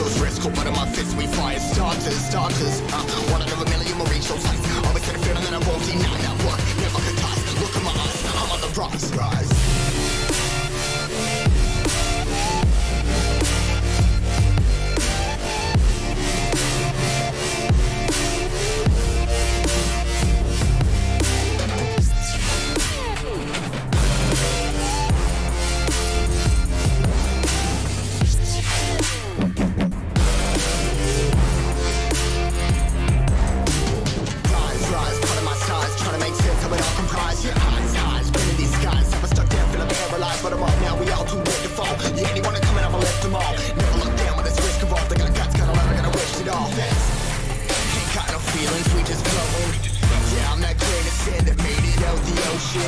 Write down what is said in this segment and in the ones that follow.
those wrists, cold blood in my fists, we fire starters. One out of a million will reach those heights. Always had a feeling that I won't deny that work, never could toss. Look in my eyes, I'm on the rise.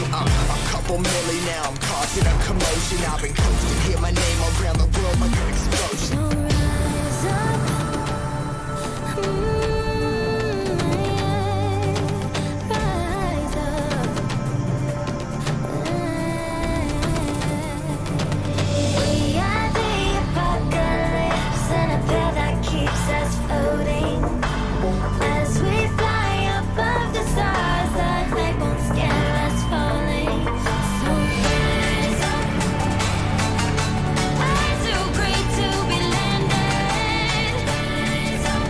A couple milli now, I'm causing a commotion. I've been coasting, hear my name around the world like an explosion. So rise up, rise up. We are the apocalypse, and a veil that keeps us floating. As we fly above the stars, the light won't scare us falling. So rise up. I'm too great to be landed. Rise up.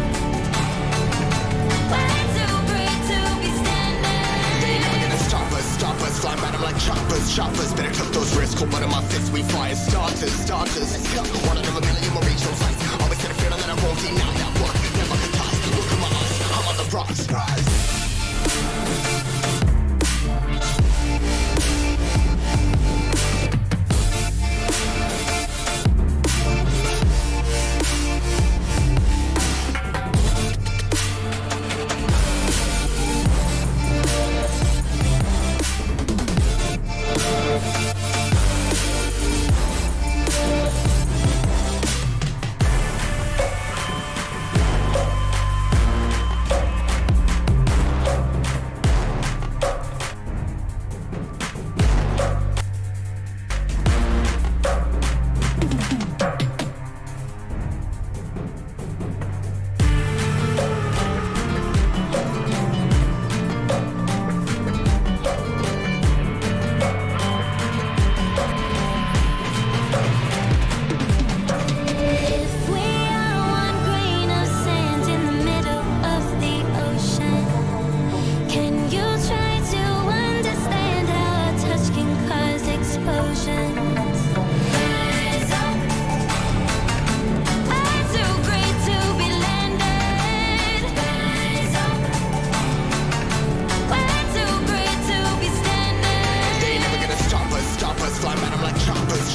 Way too great to be standing. They ain't never gonna stop us, flying by them like choppers. Better tuck those wrists, cold blood in my fists, we fire starters. Let's go. One out of a million will reach those heights. Always had a feeling that I won't deny that work, never could toss. Look in my eyes, I'm on the rise.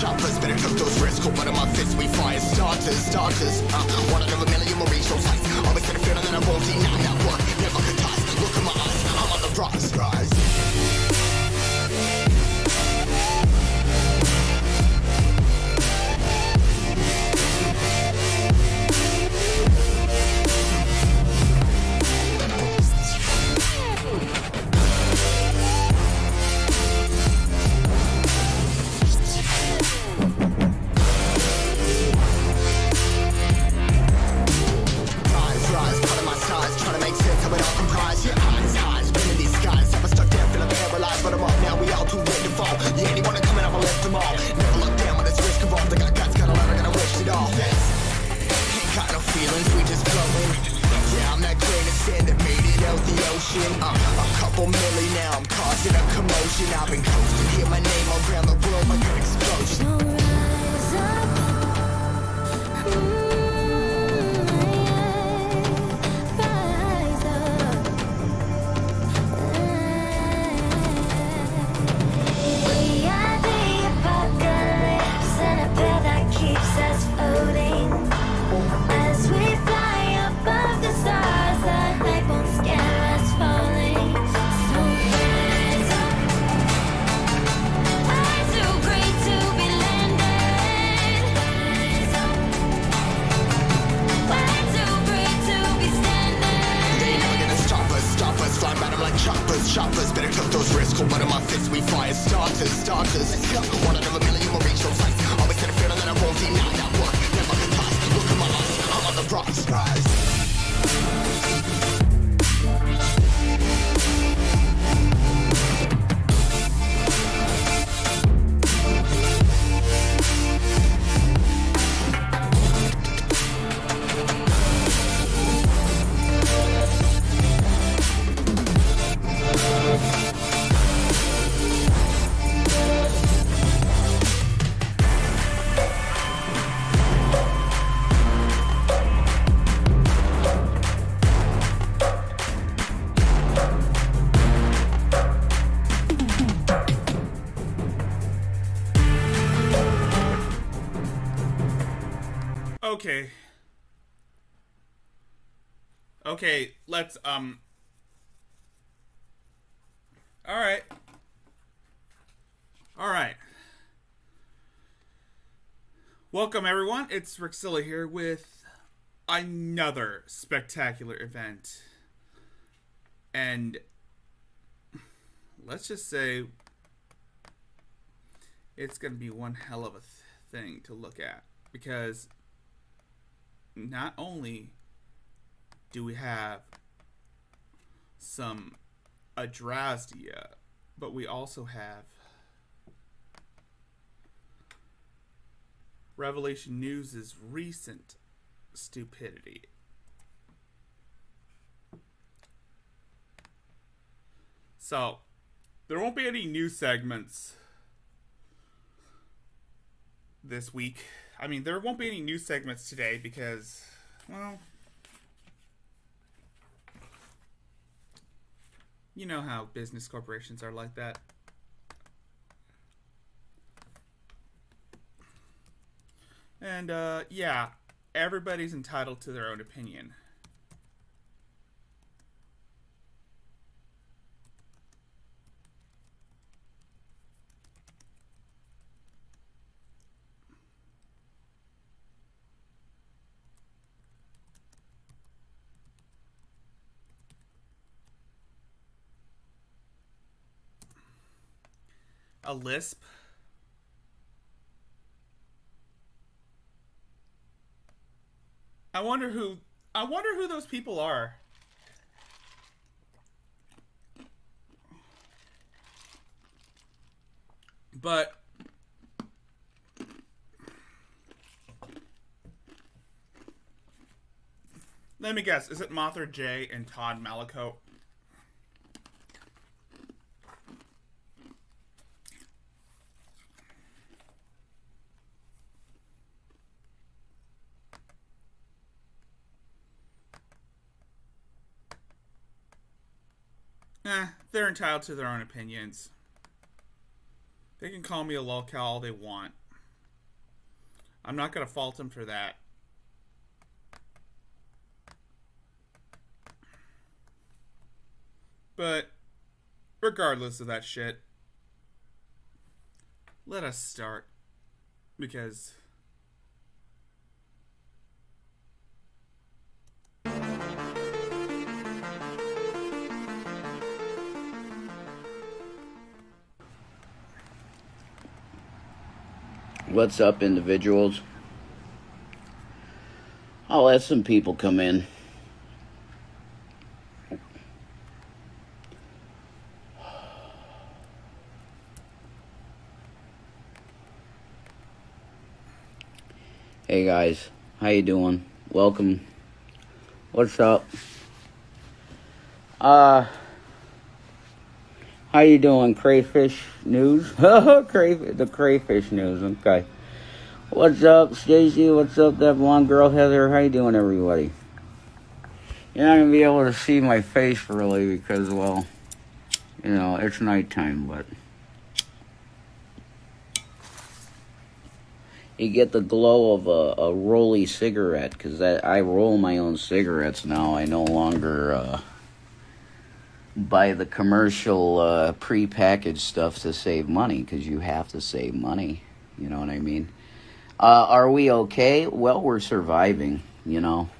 Choppers, better tuck those wrists, cold blood in my fists, we fire starters. One out of a million will reach those heights. Always had a feeling that I won't deny that work, never could toss. Look in my eyes, I'm on the rise. A couple milli now, I'm causing a commotion. I've been coasting, hear my name around the world like an explosion. So rise up, rise up. We are the apocalypse, and a veil that keeps us floating. As we fly above the stars, the light won't scare us falling. So rise up. I'm too Okay. Okay, let's, Alright. Alright. Welcome, everyone. It's Rickzilla here with another spectacular event. And let's just say it's going to be one hell of a thing to look at. Because not only do we have some Adrasdia, but we also have Revelation News' recent stupidity. So, there won't be any news segments this week. I mean, there won't be any news segments today because, well, you know how business corporations are like that. And, yeah, everybody's entitled to their own opinion. A lisp. I wonder who those people are. But let me guess, is it Mothra J and Todd Malico? They're entitled to their own opinions. They can call me a lolcow all they want. I'm not going to fault them for that. But regardless of that shit, let us start. Because what's up, individuals? I'll let some people come in. Hey guys, how you doing? Welcome. What's up? How you doing, Crayfish News? The Crayfish News, okay. What's up, Stacy? What's up, that blonde girl, Heather? How you doing, everybody? You're not going to be able to see my face, really, because, well, you know, it's nighttime, but you get the glow of a rolly cigarette, because I roll my own cigarettes now. I no longer buy the commercial pre-packaged stuff to save money, because you have to save money. You know what I mean? Are we okay? Well, we're surviving, you know.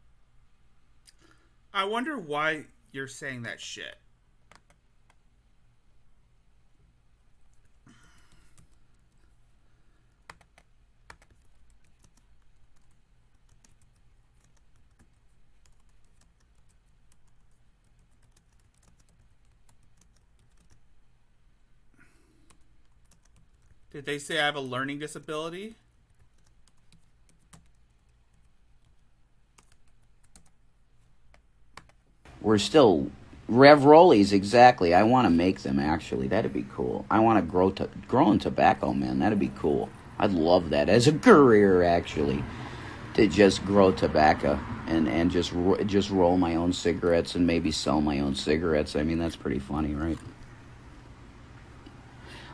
I wonder why you're saying that shit. Did they say I have a learning disability? We're still Rev Rollies, exactly. I want to make them, actually. That'd be cool. I want to grow in tobacco, man. That'd be cool. I'd love that as a career, actually, to just grow tobacco and just roll my own cigarettes and maybe sell my own cigarettes. I mean, that's pretty funny, right?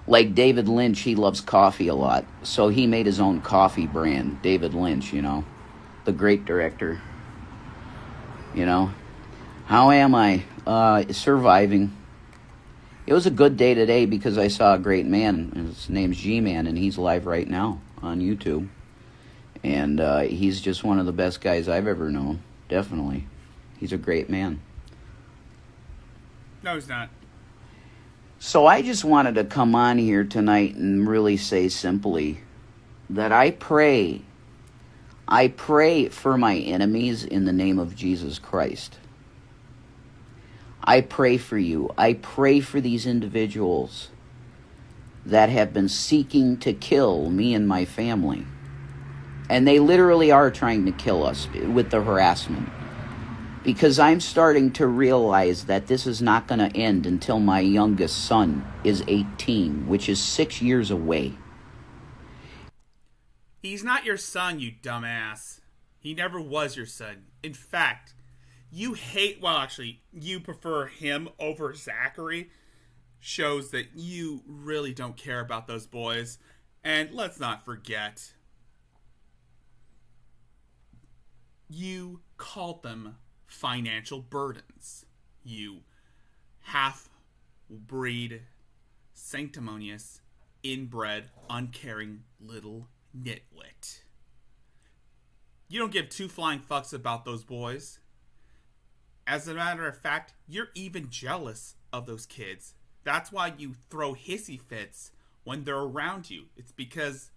Like David Lynch, he loves coffee a lot, so he made his own coffee brand, David Lynch, you know. the great director. You know, how am I? Surviving. It was a good day today because I saw a great man. His name's G-Man, and he's live right now on YouTube. And he's just one of the best guys I've ever known. Definitely. He's a great man. No, he's not. So I just wanted to come on here tonight and really say simply that I pray for my enemies in the name of Jesus Christ. I pray for you. I pray for these individuals that have been seeking to kill me and my family. And they literally are trying to kill us with the harassment. Because I'm starting to realize that this is not going to end until my youngest son is 18, which is 6 years away. He's not your son, you dumbass. He never was your son. In fact, you prefer him over Zachary. Shows that you really don't care about those boys. And let's not forget, you called them financial burdens. You half-breed, sanctimonious, inbred, uncaring little nitwit. You don't give two flying fucks about those boys. As a matter of fact, you're even jealous of those kids. That's why you throw hissy fits when they're around you. It's because,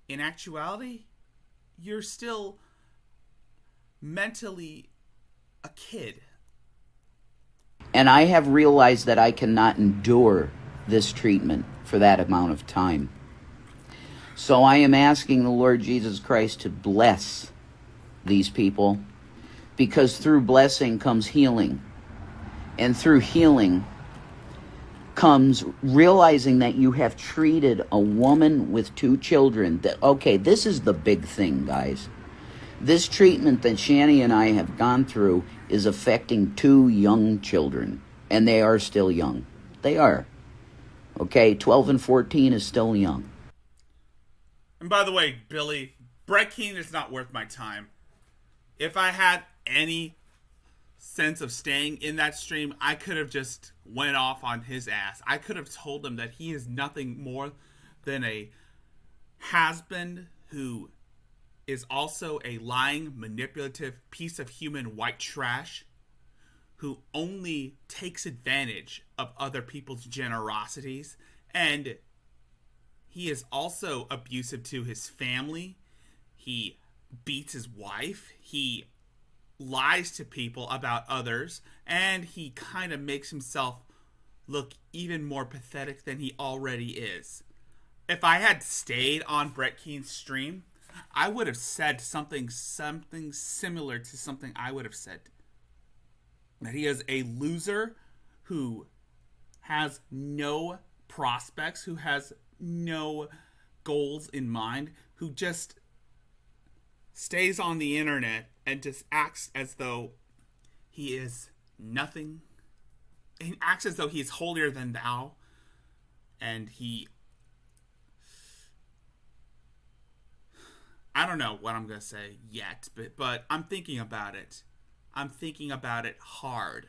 in actuality, you're still mentally a kid. And I have realized that I cannot endure this treatment for that amount of time. So I am asking the Lord Jesus Christ to bless these people, because through blessing comes healing. And through healing comes realizing that you have treated a woman with 2 children. Okay, this is the big thing, guys. This treatment that Shani and I have gone through is affecting 2 young children. And they are still young. They are. Okay, 12 and 14 is still young. And by the way, Billy, Brett Keane is not worth my time. If I had any sense of staying in that stream, I could have just went off on his ass. I could have told him that he is nothing more than a has-been who is also a lying, manipulative piece of human white trash who only takes advantage of other people's generosities. And he is also abusive to his family. He beats his wife. He lies to people about others. And he kind of makes himself look even more pathetic than he already is. If I had stayed on Brett Keane's stream, I would have said something similar to something I would have said. That he is a loser who has no prospects, who has no goals in mind, who just stays on the internet and just acts as though he is nothing. He acts as though he is holier than thou. And I don't know what I'm going to say yet, but I'm thinking about it. I'm thinking about it hard.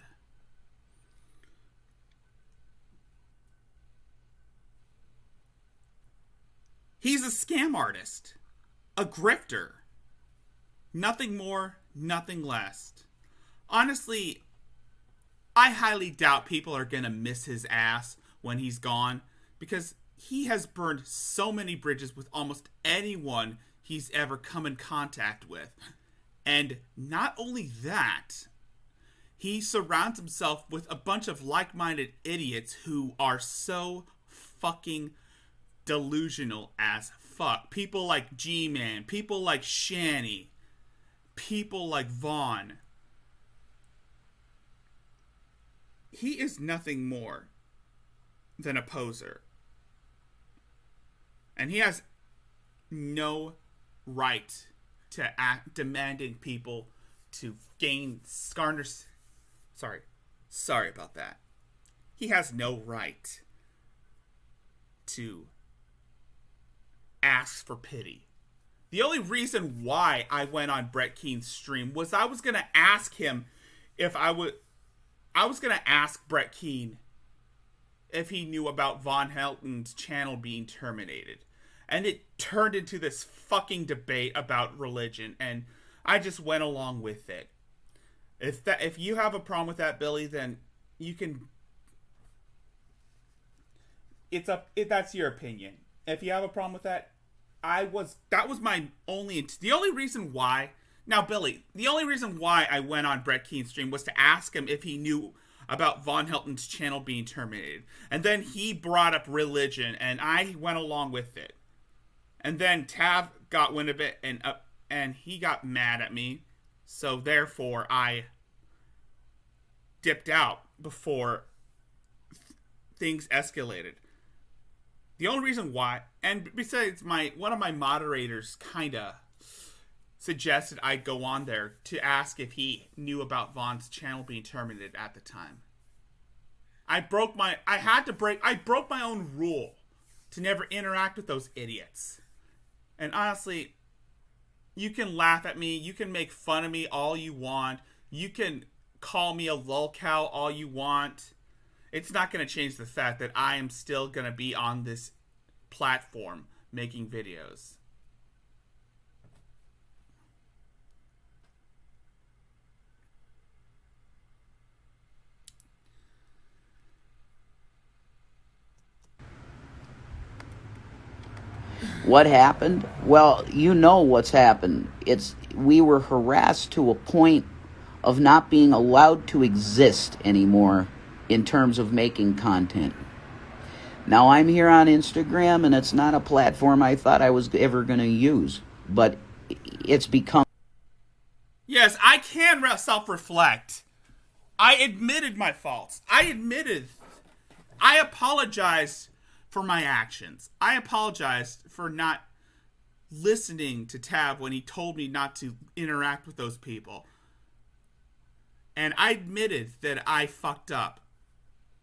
He's a scam artist. A grifter. Nothing more, nothing less. Honestly, I highly doubt people are going to miss his ass when he's gone, because he has burned so many bridges with almost anyone he's ever come in contact with. And not only that, he surrounds himself with a bunch of like-minded idiots who are so fucking delusional as fuck. People like G-Man, people like Shani, people like Vaughn. He is nothing more than a poser. And he has no right to act demanding people to sorry about that. He has no right to ask for pity The only reason why I went on Brett Keen's stream was I was going to ask him if I was going to ask Brett Keen if he knew about Von Helton's channel being terminated. And it turned into this fucking debate about religion, and I just went along with it. If you have a problem with that, Billy, then you can. That's your opinion. If you have a problem with that, that was my only. The only reason why. Now, Billy, the only reason why I went on Brett Keen's stream was to ask him if he knew about Von Helton's channel being terminated. And then he brought up religion, and I went along with it. And then Tav got wind of it, and he got mad at me. So therefore, I dipped out before things escalated. The only reason why, and besides, one of my moderators kind of suggested I go on there to ask if he knew about Von's channel being terminated at the time. I broke my own rule to never interact with those idiots. And honestly, you can laugh at me, you can make fun of me all you want, you can call me a lolcow all you want. It's not going to change the fact that I am still going to be on this platform making videos. What happened? Well, you know what's happened. We were harassed to a point of not being allowed to exist anymore in terms of making content. Now I'm here on Instagram, and it's not a platform I thought I was ever going to use, but it's become... Yes, I can self-reflect. I admitted my faults. I apologized for my actions. I apologized for not listening to Tav when he told me not to interact with those people. And I admitted that I fucked up.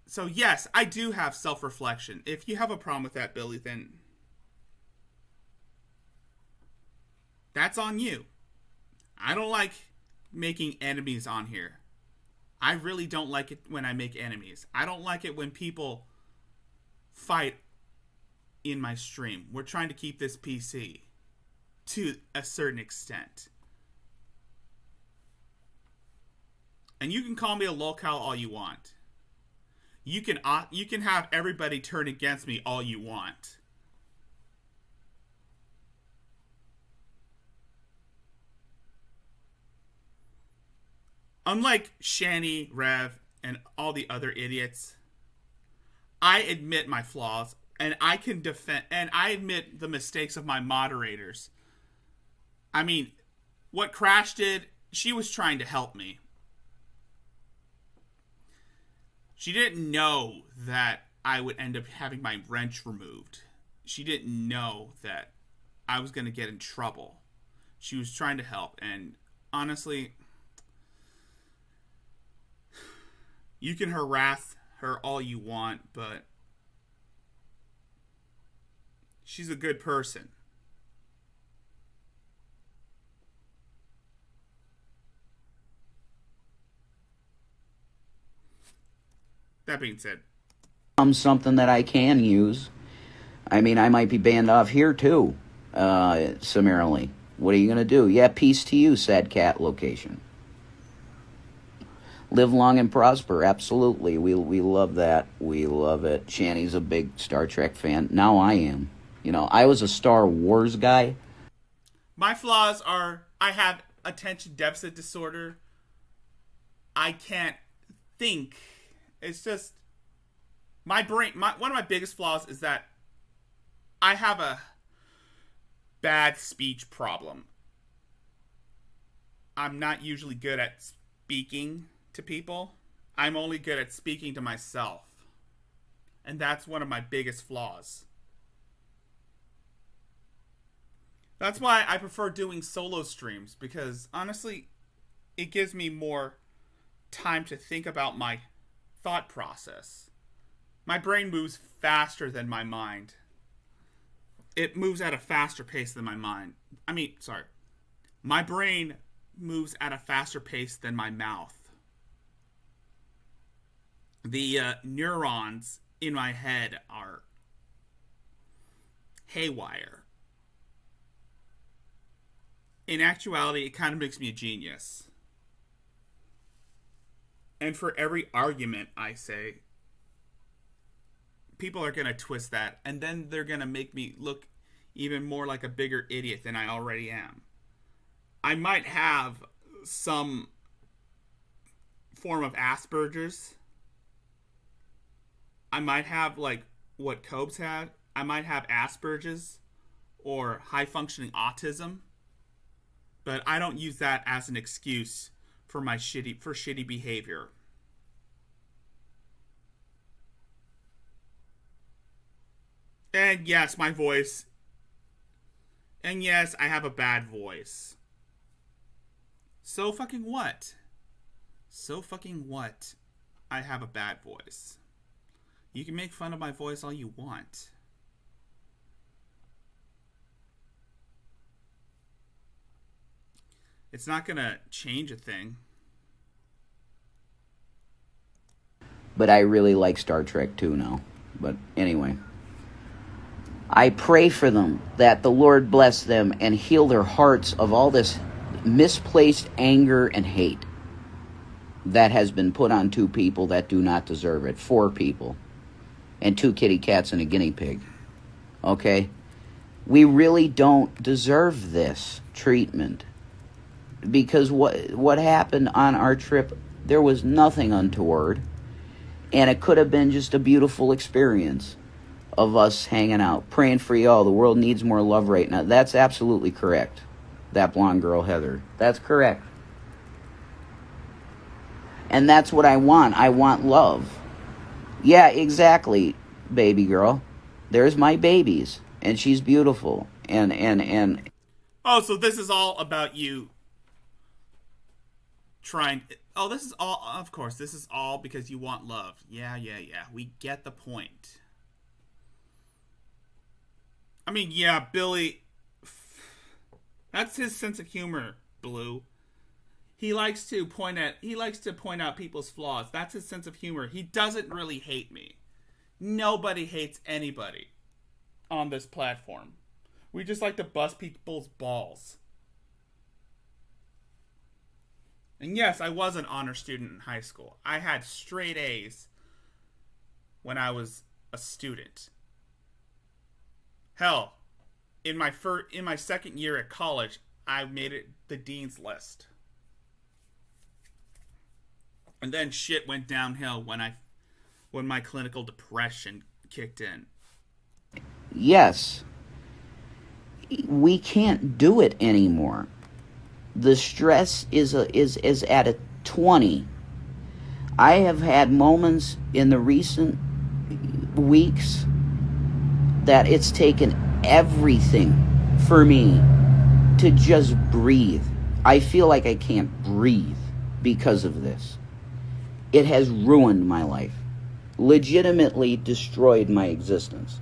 So yes, I do have self-reflection. If you have a problem with that, Billy, then that's on you. I don't like making enemies on here. I really don't like it when I make enemies. I don't like it when people fight in my stream. We're trying to keep this PC to a certain extent. And you can call me a lolcow all you want. You can have everybody turn against me all you want. Unlike Shani, Rev, and all the other idiots, I admit my flaws, and I can defend, and I admit the mistakes of my moderators. I mean, what Crash did, she was trying to help me. She didn't know that I would end up having my wrench removed. She didn't know that I was going to get in trouble. She was trying to help, and honestly, you can harass her all you want, but she's a good person. That being said, something that I can use. I mean, I might be banned off here too, summarily. What are you gonna do? Yeah, peace to you, sad cat location. Live long and prosper, absolutely. We love that. We love it. Shani's a big Star Trek fan. Now I am. You know, I was a Star Wars guy. My flaws are I have attention deficit disorder. I can't think. It's just my brain. One of my biggest flaws is that I have a bad speech problem. I'm not usually good at speaking to people. I'm only good at speaking to myself. And that's one of my biggest flaws. That's why I prefer doing solo streams, because honestly, it gives me more time to think about my thought process. My brain moves faster than my mind. It moves at a faster pace than my mind. My brain moves at a faster pace than my mouth. The neurons in my head are haywire. In actuality, it kind of makes me a genius. And for every argument I say, people are going to twist that, and then they're going to make me look even more like a bigger idiot than I already am. I might have some form of Asperger's. I might have, like, what Cobes had. I might have Asperger's or high-functioning autism. But I don't use that as an excuse for my shitty behavior. And yes, my voice. And yes, I have a bad voice. So fucking what? So fucking what? I have a bad voice. You can make fun of my voice all you want. It's not gonna change a thing. But I really like Star Trek too now. But anyway. I pray for them that the Lord bless them and heal their hearts of all this misplaced anger and hate that has been put on 2 people that do not deserve it. 4 people. And 2 kitty cats and a guinea pig. Okay? We really don't deserve this treatment. Because what happened on our trip, there was nothing untoward. And it could have been just a beautiful experience of us hanging out, praying for y'all. The world needs more love right now. That's absolutely correct. That blonde girl, Heather. That's correct. And that's what I want. I want love. Yeah, exactly, baby girl. There's my babies. And she's beautiful. And Oh, so this is all about you trying... Oh, this is all... Of course, this is all because you want love. Yeah. We get the point. I mean, yeah, Billy... That's his sense of humor, Blue. He likes to point out people's flaws. That's his sense of humor. He doesn't really hate me. Nobody hates anybody on this platform. We just like to bust people's balls. And yes, I was an honor student in high school. I had straight A's when I was a student. Hell, in my second year at college, I made it the dean's list. And then shit went downhill when my clinical depression kicked in. yes, we can't do it anymore. The stress is at a 20. I have had moments in the recent weeks that it's taken everything for me to just breathe. I feel like I can't breathe because of this. It has ruined my life. Legitimately destroyed my existence.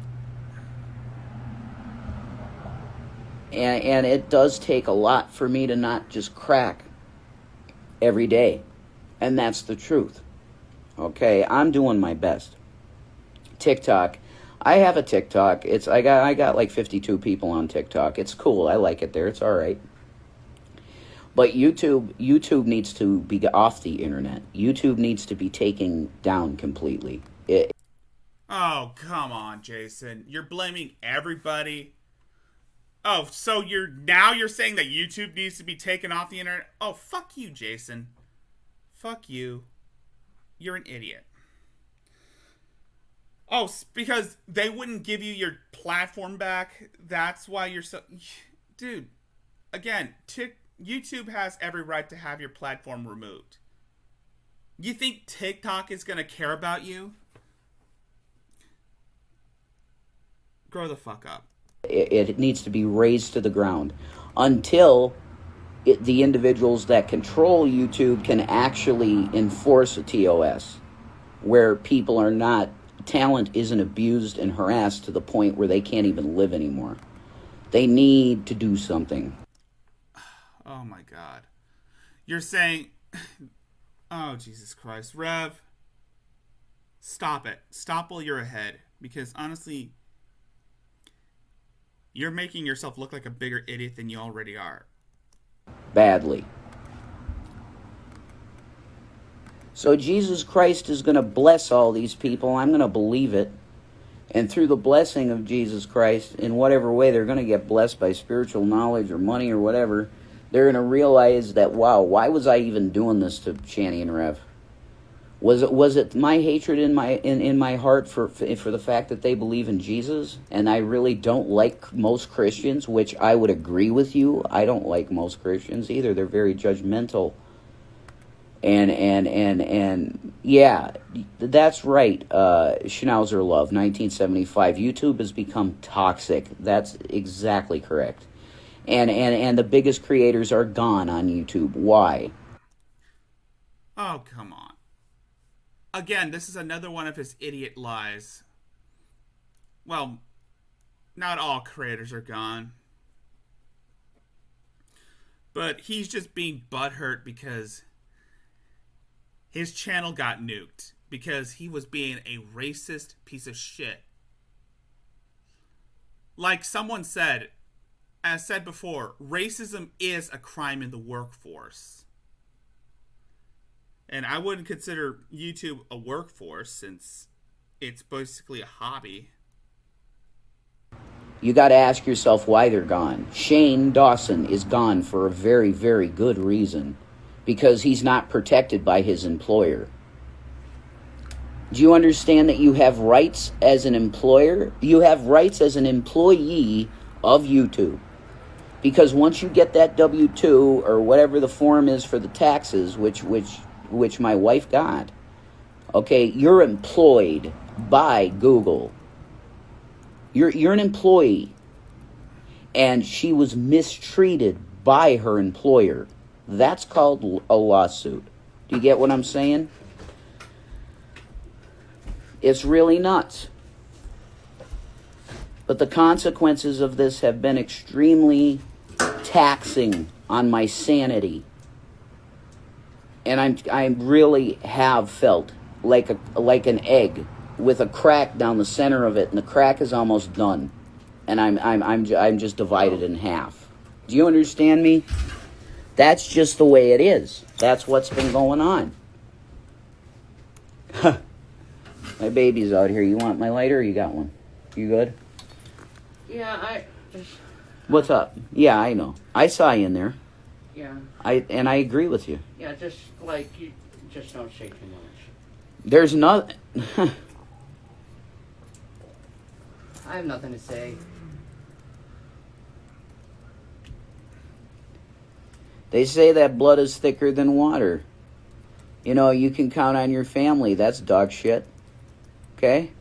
And it does take a lot for me to not just crack every day. And that's the truth. Okay, I'm doing my best. TikTok. I have a TikTok. I got like 52 people on TikTok. It's cool. I like it there. It's all right. But YouTube needs to be off the internet. YouTube needs to be taken down completely. Oh, come on, Jason. You're blaming everybody. Oh, so you're saying that YouTube needs to be taken off the internet? Oh, fuck you, Jason. Fuck you. You're an idiot. Oh, because they wouldn't give you your platform back. That's why you're so... Dude, again, YouTube has every right to have your platform removed. You think TikTok is going to care about you? Grow the fuck up. It needs to be razed to the ground until the individuals that control YouTube can actually enforce a TOS where talent isn't abused and harassed to the point where they can't even live anymore. They need to do something. Oh my God. You're saying, oh Jesus Christ, Rev, stop it. Stop while you're ahead. Because honestly, you're making yourself look like a bigger idiot than you already are. Badly. So Jesus Christ is going to bless all these people. I'm going to believe it. And through the blessing of Jesus Christ, in whatever way they're going to get blessed by spiritual knowledge or money or whatever, they're going to realize that, wow, why was I even doing this to Shanny and Rev? Was it my hatred in my heart for the fact that they believe in Jesus, and I really don't like most Christians, which I would agree with you. I don't like most Christians either. They're very judgmental. And yeah, that's right. Schnauzer Love, 1975. YouTube has become toxic. That's exactly correct. And the biggest creators are gone on YouTube. Why? Oh, come on. Again, this is another one of his idiot lies. Well, not all creators are gone. But he's just being butthurt because his channel got nuked. Because he was being a racist piece of shit. Like someone said, as said before, racism is a crime in the workforce. And I wouldn't consider YouTube a workforce since it's basically a hobby. You got to ask yourself why they're gone. Shane Dawson is gone for a very, very good reason. Because he's not protected by his employer. Do you understand that you have rights as an employer? You have rights as an employee of YouTube. Because once you get that W-2 or whatever the form is for the taxes, which my wife got, okay, you're employed by Google. You're an employee. And she was mistreated by her employer. That's called a lawsuit. Do you get what I'm saying? It's really nuts. But the consequences of this have been extremely taxing on my sanity. And I really have felt like an egg with a crack down the center of it, and the crack is almost done. And I'm just divided in half. Do you understand me? That's just the way it is. That's what's been going on. My baby's out here. You want my lighter or you got one? You good? Yeah, I just... What's up? Yeah, I know. I saw you in there. Yeah. I agree with you. Yeah, just like, you just don't say too much. There's nothing... I have nothing to say. They say that blood is thicker than water. You know, you can count on your family. That's dog shit. Okay?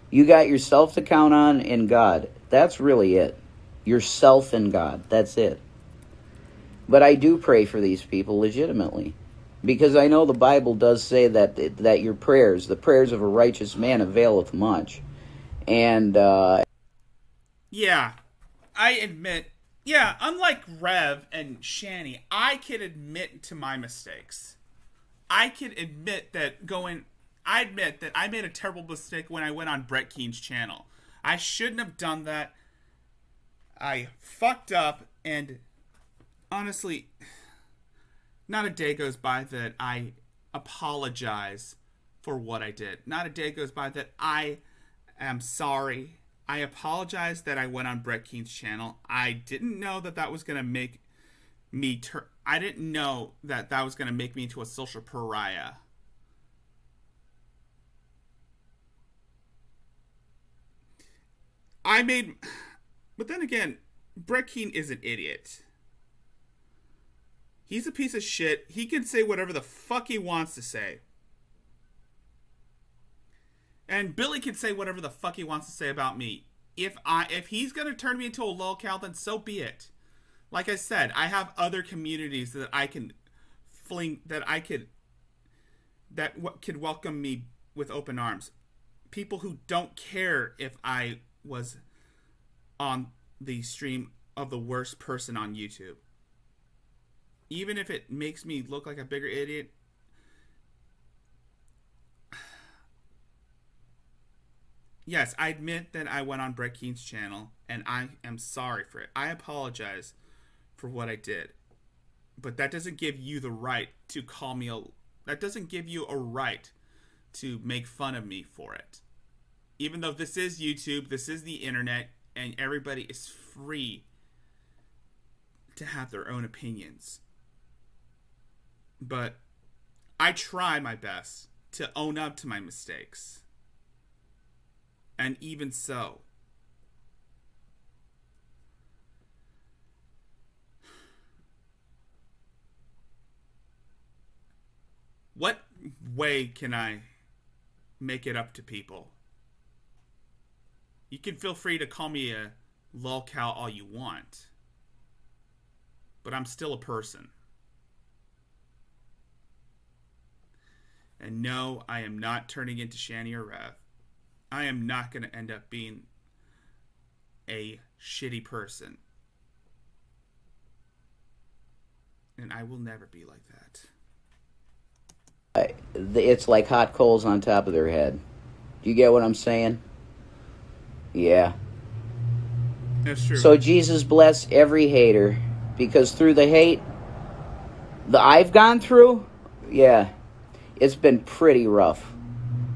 You got yourself to count on and God. That's really it. Yourself and God. That's it. But I do pray for these people legitimately. Because I know the Bible does say that your prayers, the prayers of a righteous man, availeth much. And, Yeah, I admit... Yeah, unlike Rev and Shanny, I can admit to my mistakes. I can admit that I admit that I made a terrible mistake when I went on Brett Keen's channel. I shouldn't have done that. I fucked up, and honestly, not a day goes by that I apologize for what I did. Not a day goes by that I am sorry. I apologize that I went on Brett Keen's channel. I didn't know that was going to make me I didn't know that was going to make me into a social pariah. But then again, Brett Keen is an idiot. He's a piece of shit. He can say whatever the fuck he wants to say. And Billy can say whatever the fuck he wants to say about me. If he's gonna turn me into a lolcow, then so be it. Like I said, I have other communities that I can could welcome me with open arms. People who don't care if I was on the stream of the worst person on YouTube. Even if it makes me look like a bigger idiot. Yes, I admit that I went on Brett Keen's channel, and I am sorry for it. I apologize for what I did. But that doesn't give you the right to call me a... That doesn't give you a right to make fun of me for it. Even though this is YouTube, this is the internet, and everybody is free to have their own opinions. But I try my best to own up to my mistakes. And even so, what way can I make it up to people? You can feel free to call me a lolcow all you want, but I'm still a person. And no, I am not turning into Shani or Rev. I am not going to end up being a shitty person. And I will never be like that. It's like hot coals on top of their head. Do you get what I'm saying? Yeah. That's true. So Jesus bless every hater, because through the hate that I've gone through, yeah, it's been pretty rough.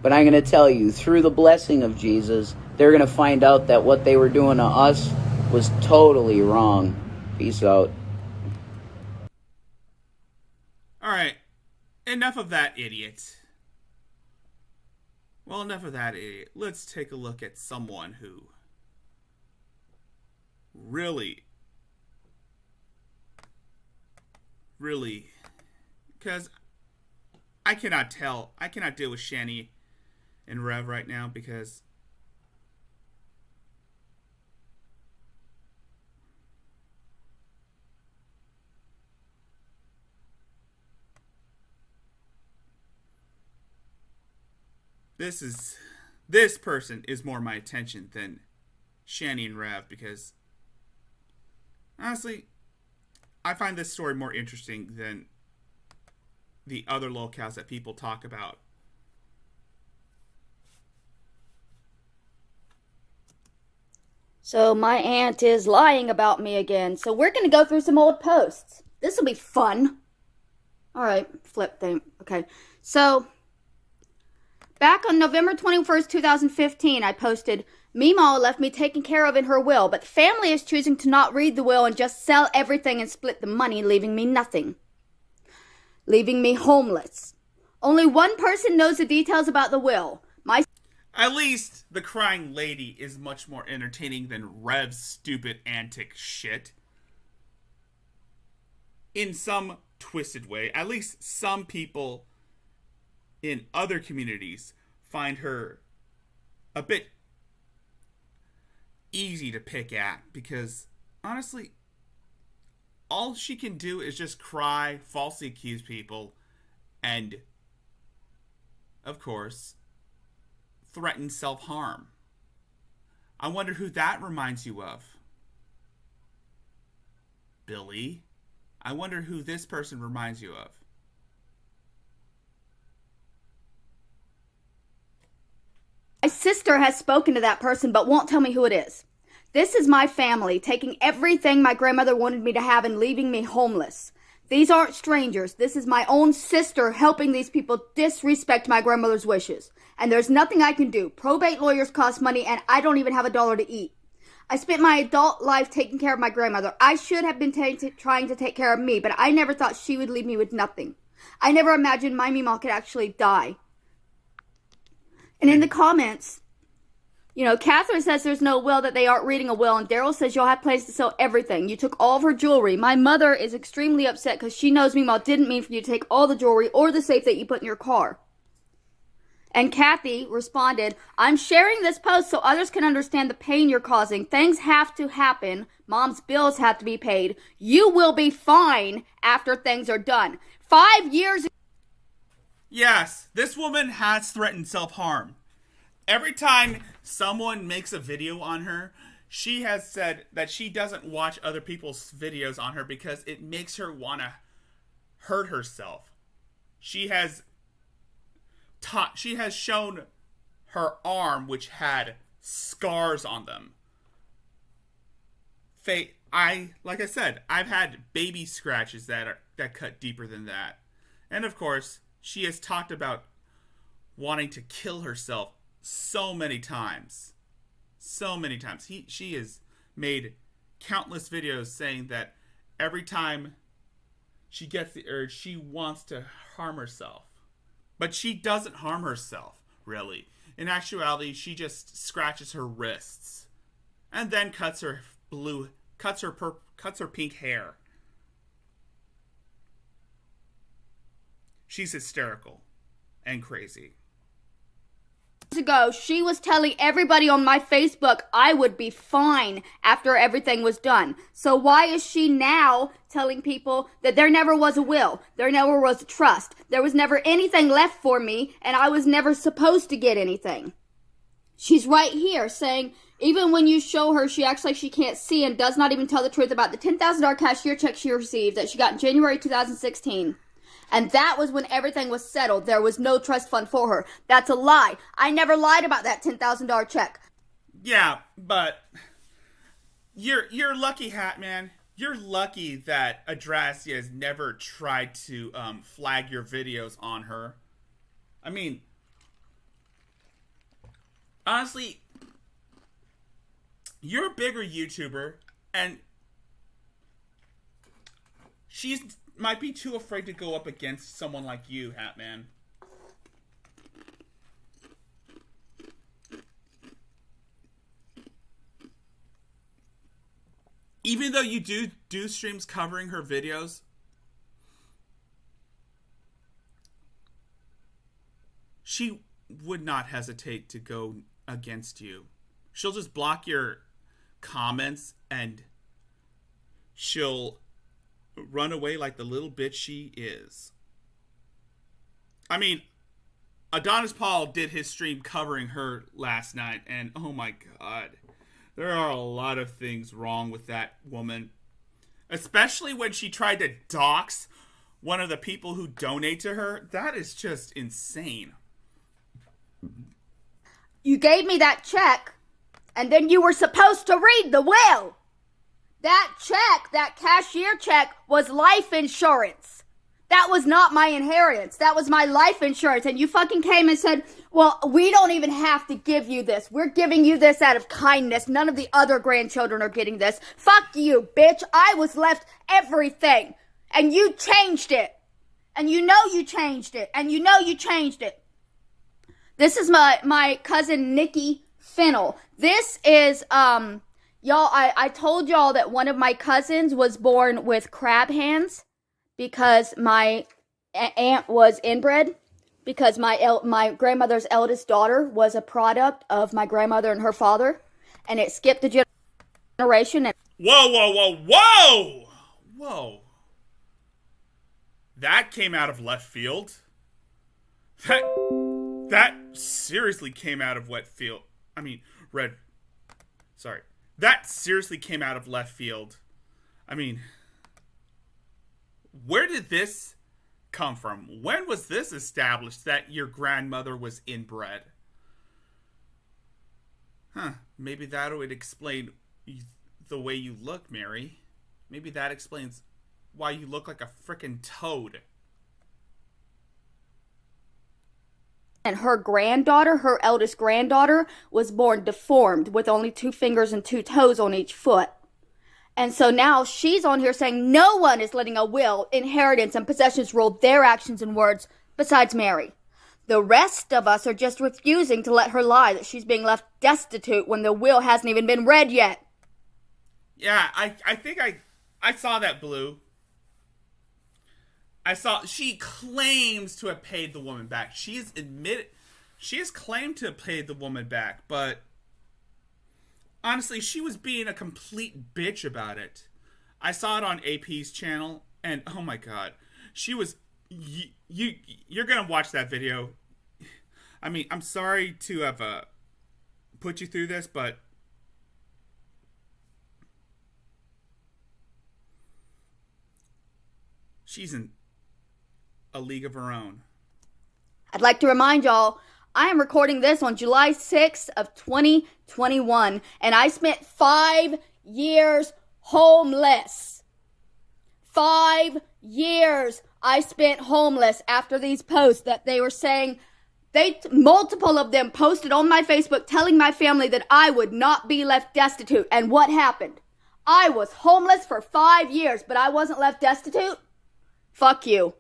But I'm going to tell you, through the blessing of Jesus, they're going to find out that what they were doing to us was totally wrong. Peace out. Alright, enough of that idiot. Well, enough of that idiot. Let's take a look at someone who really, because I cannot deal with Shani and Rev right now, because this person is more my attention than Shani and Rev, because honestly, I find this story more interesting than the other lolcows that people talk about. So my aunt is lying about me again. So we're going to go through some old posts. This will be fun. All right, flip thing. Okay. So back on November 21st, 2015, I posted, Meemaw left me taken care of in her will, but the family is choosing to not read the will and just sell everything and split the money, leaving me nothing. Leaving me homeless. Only one person knows the details about the will. At least the crying lady is much more entertaining than Rev's stupid antic shit. In some twisted way, at least some people in other communities find her a bit easy to pick at, because honestly, all she can do is just cry, falsely accuse people, and of course threaten self-harm. I wonder who that reminds you of. Billy? I wonder who this person reminds you of. My sister has spoken to that person but won't tell me who it is. This is my family taking everything my grandmother wanted me to have and leaving me homeless. These aren't strangers. This is my own sister helping these people disrespect my grandmother's wishes. And there's nothing I can do. Probate lawyers cost money and I don't even have $1 to eat. I spent my adult life taking care of my grandmother. I should have been trying to take care of me, but I never thought she would leave me with nothing. I never imagined my Meemaw could actually die. And in the comments, Catherine says there's no will, that they aren't reading a will, and Daryl says you'll have plans to sell everything. You took all of her jewelry. My mother is extremely upset because she knows Meemaw didn't mean for you to take all the jewelry or the safe that you put in your car. And Kathy responded, I'm sharing this post so others can understand the pain you're causing. Things have to happen. Mom's bills have to be paid. You will be fine after things are done. 5 years. Yes, this woman has threatened self-harm. Every time someone makes a video on her, she has said that she doesn't watch other people's videos on her because it makes her want to hurt herself. She has shown her arm, which had scars on them. Like I said, I've had baby scratches that cut deeper than that. And of course, she has talked about wanting to kill herself so many times. So many times. She has made countless videos saying that every time she gets the urge, she wants to harm herself. But she doesn't harm herself, really. In actuality, she just scratches her wrists and then cuts her pink hair. She's hysterical and crazy. Ago, she was telling everybody on my Facebook I would be fine after everything was done. So why is she now telling people that there never was a will, there never was a trust, there was never anything left for me, and I was never supposed to get anything? She's right here saying, even when you show her, she acts like she can't see and does not even tell the truth about the $10,000 cashier check she received that she got in January 2016. And that was when everything was settled. There was no trust fund for her. That's a lie. I never lied about that $10,000 check. Yeah, but you're lucky, Hat Man. You're lucky that Adrasia has never tried to flag your videos on her. I mean, honestly, you're a bigger YouTuber, and she's might be too afraid to go up against someone like you, Hat Man. Even though you do streams covering her videos, she would not hesitate to go against you. She'll just block your comments and she'll run away like the little bitch she is. I mean, Adonis Paul did his stream covering her last night, and oh my god, there are a lot of things wrong with that woman. Especially when she tried to dox one of the people who donate to her. That is just insane. You gave me that check, and then you were supposed to read the will. That check, that cashier check, was life insurance. That was not my inheritance. That was my life insurance. And you fucking came and said, well, we don't even have to give you this. We're giving you this out of kindness. None of the other grandchildren are getting this. Fuck you, bitch. I was left everything. And you changed it. And you know you changed it. And you know you changed it. This is my cousin Nikki Fennel. This is, y'all, I told y'all that one of my cousins was born with crab hands because my aunt was inbred, because my grandmother's eldest daughter was a product of my grandmother and her father, and it skipped a generation. And Whoa! That came out of left field. That seriously came out of left field. I mean, sorry. That seriously came out of left field. I mean, where did this come from? When was this established that your grandmother was inbred? Maybe that would explain the way you look, Mary. Maybe that explains why you look like a frickin' toad. And her granddaughter, her eldest granddaughter, was born deformed with only 2 fingers and 2 toes on each foot. And so now she's on here saying no one is letting a will, inheritance, and possessions rule their actions and words besides Mary. The rest of us are just refusing to let her lie that she's being left destitute when the will hasn't even been read yet. Yeah, I think I saw that, Blue. She claims to have paid the woman back. She has claimed to have paid the woman back, but honestly, she was being a complete bitch about it. I saw it on AP's channel, and oh my god, she was. You're gonna watch that video. I mean, I'm sorry to have put you through this, but she's in a league of her own. I'd like to remind y'all, I am recording this on July 6th of 2021, and I spent 5 years homeless. 5 years I spent homeless after these posts that they were saying. Multiple of them posted on my Facebook telling my family that I would not be left destitute. And what happened? I was homeless for 5 years, but I wasn't left destitute? Fuck you.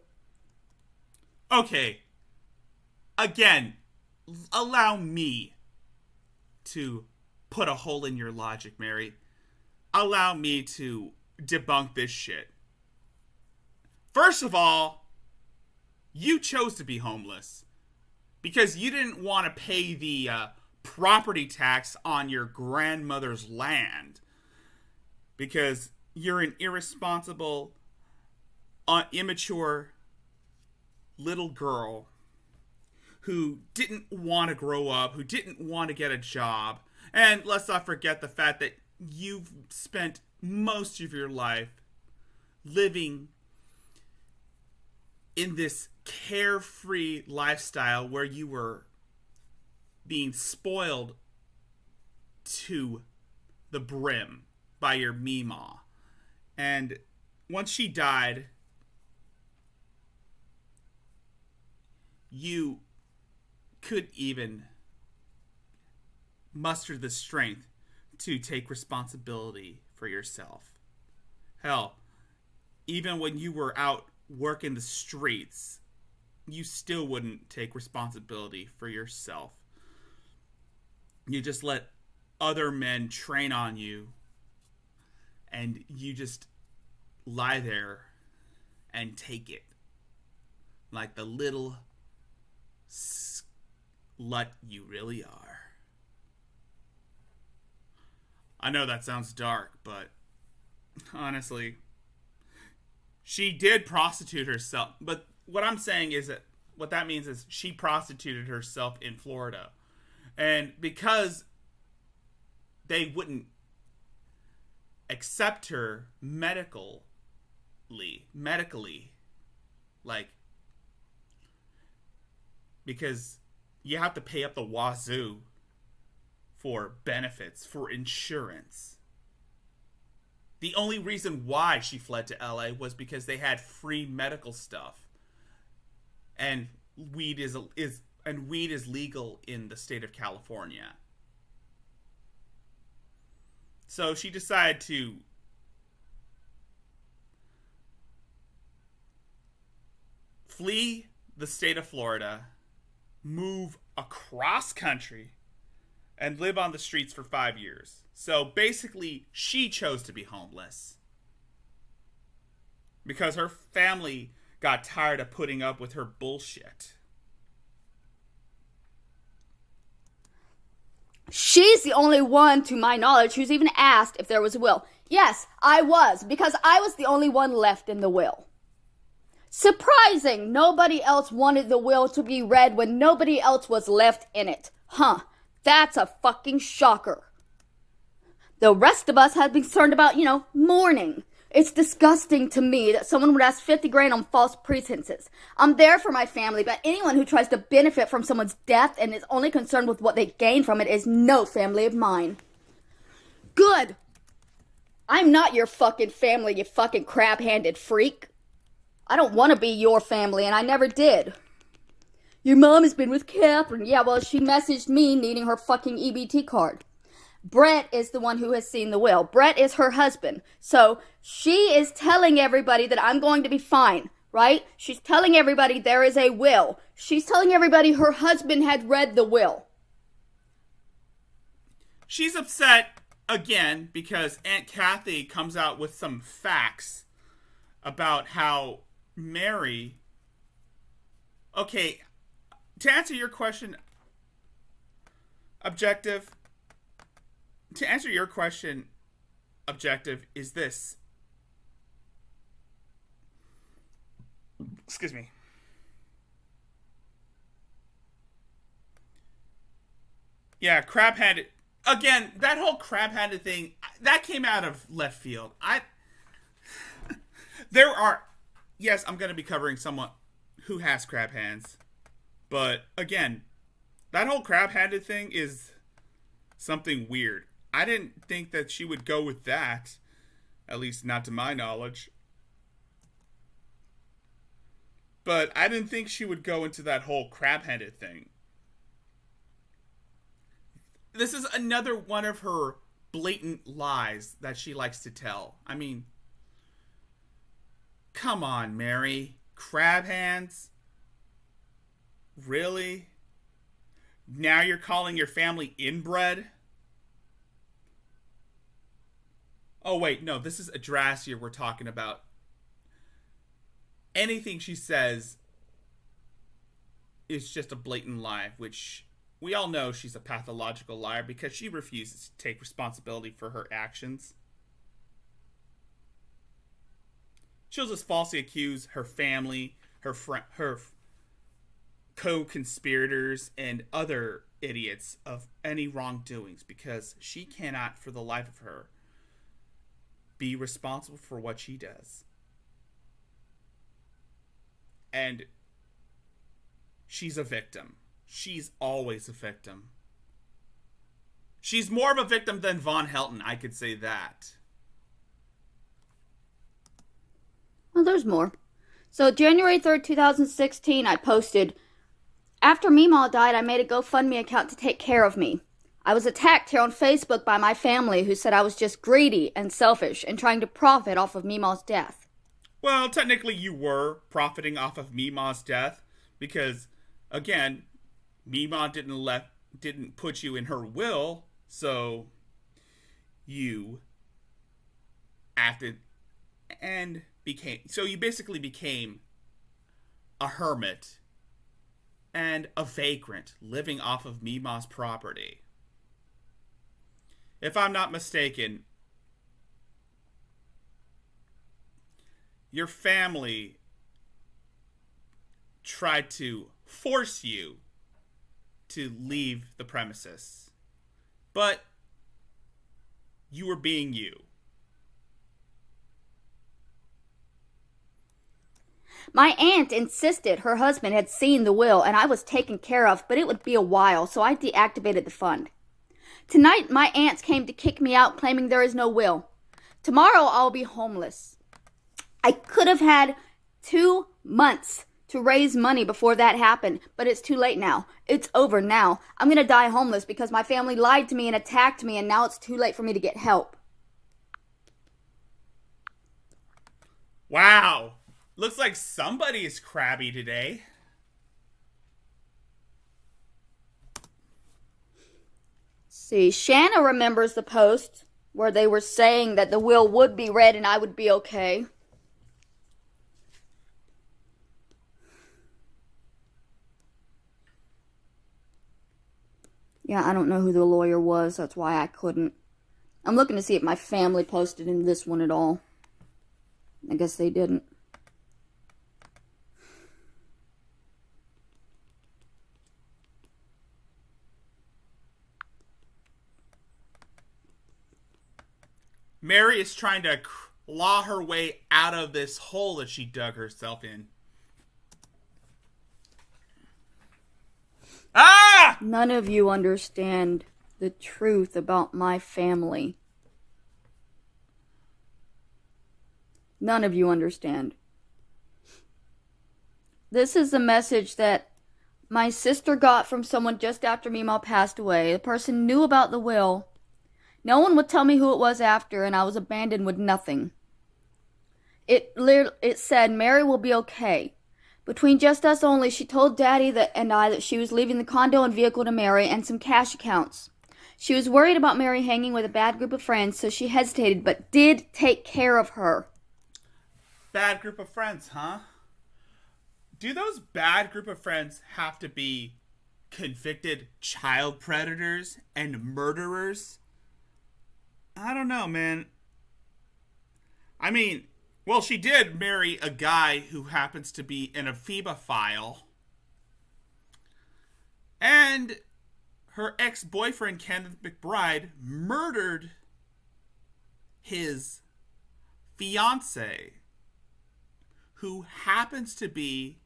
Okay. Again, allow me to put a hole in your logic, Mary. Allow me to debunk this shit. First of all, you chose to be homeless because you didn't want to pay the property tax on your grandmother's land because you're an irresponsible, immature little girl who didn't want to grow up, who didn't want to get a job. And let's not forget the fact that you've spent most of your life living in this carefree lifestyle where you were being spoiled to the brim by your Meemaw. And once she died, you could even muster the strength to take responsibility for yourself. Hell, even when you were out working the streets, you still wouldn't take responsibility for yourself. You just let other men train on you, and you just lie there and take it like the little slut you really are. I know that sounds dark, but honestly, she did prostitute herself. But what I'm saying is that what that means is she prostituted herself in Florida. And because they wouldn't accept her medically, like, because you have to pay up the wazoo for benefits, for insurance. The only reason why she fled to LA was because they had free medical stuff. And weed is legal in the state of California. So she decided to flee the state of Florida, move across country, and live on the streets for 5 years. So basically, she chose to be homeless because her family got tired of putting up with her bullshit. She's the only one, to my knowledge, who's even asked if there was a will. Yes, I was, because I was the only one left in the will. Surprising, nobody else wanted the will to be read when nobody else was left in it. Huh, that's a fucking shocker. The rest of us had been concerned about, mourning. It's disgusting to me that someone would ask 50 grand on false pretenses. I'm there for my family, but anyone who tries to benefit from someone's death and is only concerned with what they gain from it is no family of mine. Good. I'm not your fucking family, you fucking crab-handed freak. I don't want to be your family, and I never did. Your mom has been with Catherine. Yeah, well, she messaged me needing her fucking EBT card. Brett is the one who has seen the will. Brett is her husband. So she is telling everybody that I'm going to be fine, right? She's telling everybody there is a will. She's telling everybody her husband had read the will. She's upset again because Aunt Kathy comes out with some facts about how Mary... Okay, to answer your question, Objective is this. Excuse me. Yeah, crab-handed. Again, that whole crab-handed thing, that came out of left field. There are yes, I'm going to be covering someone who has crab hands. But again, that whole crab-handed thing is something weird. I didn't think that she would go with that. At least not to my knowledge. But I didn't think she would go into that whole crab-handed thing. This is another one of her blatant lies that she likes to tell. I mean, come on, Mary. Crab hands? Really? Now you're calling your family inbred? Oh, wait, no, this is Adrasia we're talking about. Anything she says is just a blatant lie, which we all know she's a pathological liar because she refuses to take responsibility for her actions. She'll just falsely accuse her family, her co-conspirators, and other idiots of any wrongdoings because she cannot, for the life of her, be responsible for what she does. And she's a victim. She's always a victim. She's more of a victim than Von Helton, I could say that. Well, there's more. So, January 3rd, 2016, I posted, after Meemaw died, I made a GoFundMe account to take care of me. I was attacked here on Facebook by my family who said I was just greedy and selfish and trying to profit off of Meemaw's death. Well, technically you were profiting off of Meemaw's death because, again, Meemaw didn't put you in her will, so you acted and you basically became a hermit and a vagrant living off of Meemaw's property. If I'm not mistaken, your family tried to force you to leave the premises, but you were being you. My aunt insisted her husband had seen the will and I was taken care of, but it would be a while, so I deactivated the fund. Tonight, my aunts came to kick me out, claiming there is no will. Tomorrow, I'll be homeless. I could have had 2 months to raise money before that happened, but it's too late now. It's over now. I'm going to die homeless because my family lied to me and attacked me, and now it's too late for me to get help. Wow. Looks like somebody is crabby today. See, Shanna remembers the post where they were saying that the will would be read and I would be okay. Yeah, I don't know who the lawyer was. That's why I couldn't. I'm looking to see if my family posted in this one at all. I guess they didn't. Mary is trying to claw her way out of this hole that she dug herself in. Ah! None of you understand the truth about my family. None of you understand. This is the message that my sister got from someone just after Meemaw passed away. The person knew about the will. No one would tell me who it was after, and I was abandoned with nothing. It said, Mary will be okay. Between just us only, she told Daddy and I that she was leaving the condo and vehicle to Mary and some cash accounts. She was worried about Mary hanging with a bad group of friends, so she hesitated, but did take care of her. Bad group of friends, huh? Do those bad group of friends have to be convicted child predators and murderers? I don't know, man. I mean, well, she did marry a guy who happens to be an amphibophile. And her ex-boyfriend, Kenneth McBride, murdered his fiancée, who happens to be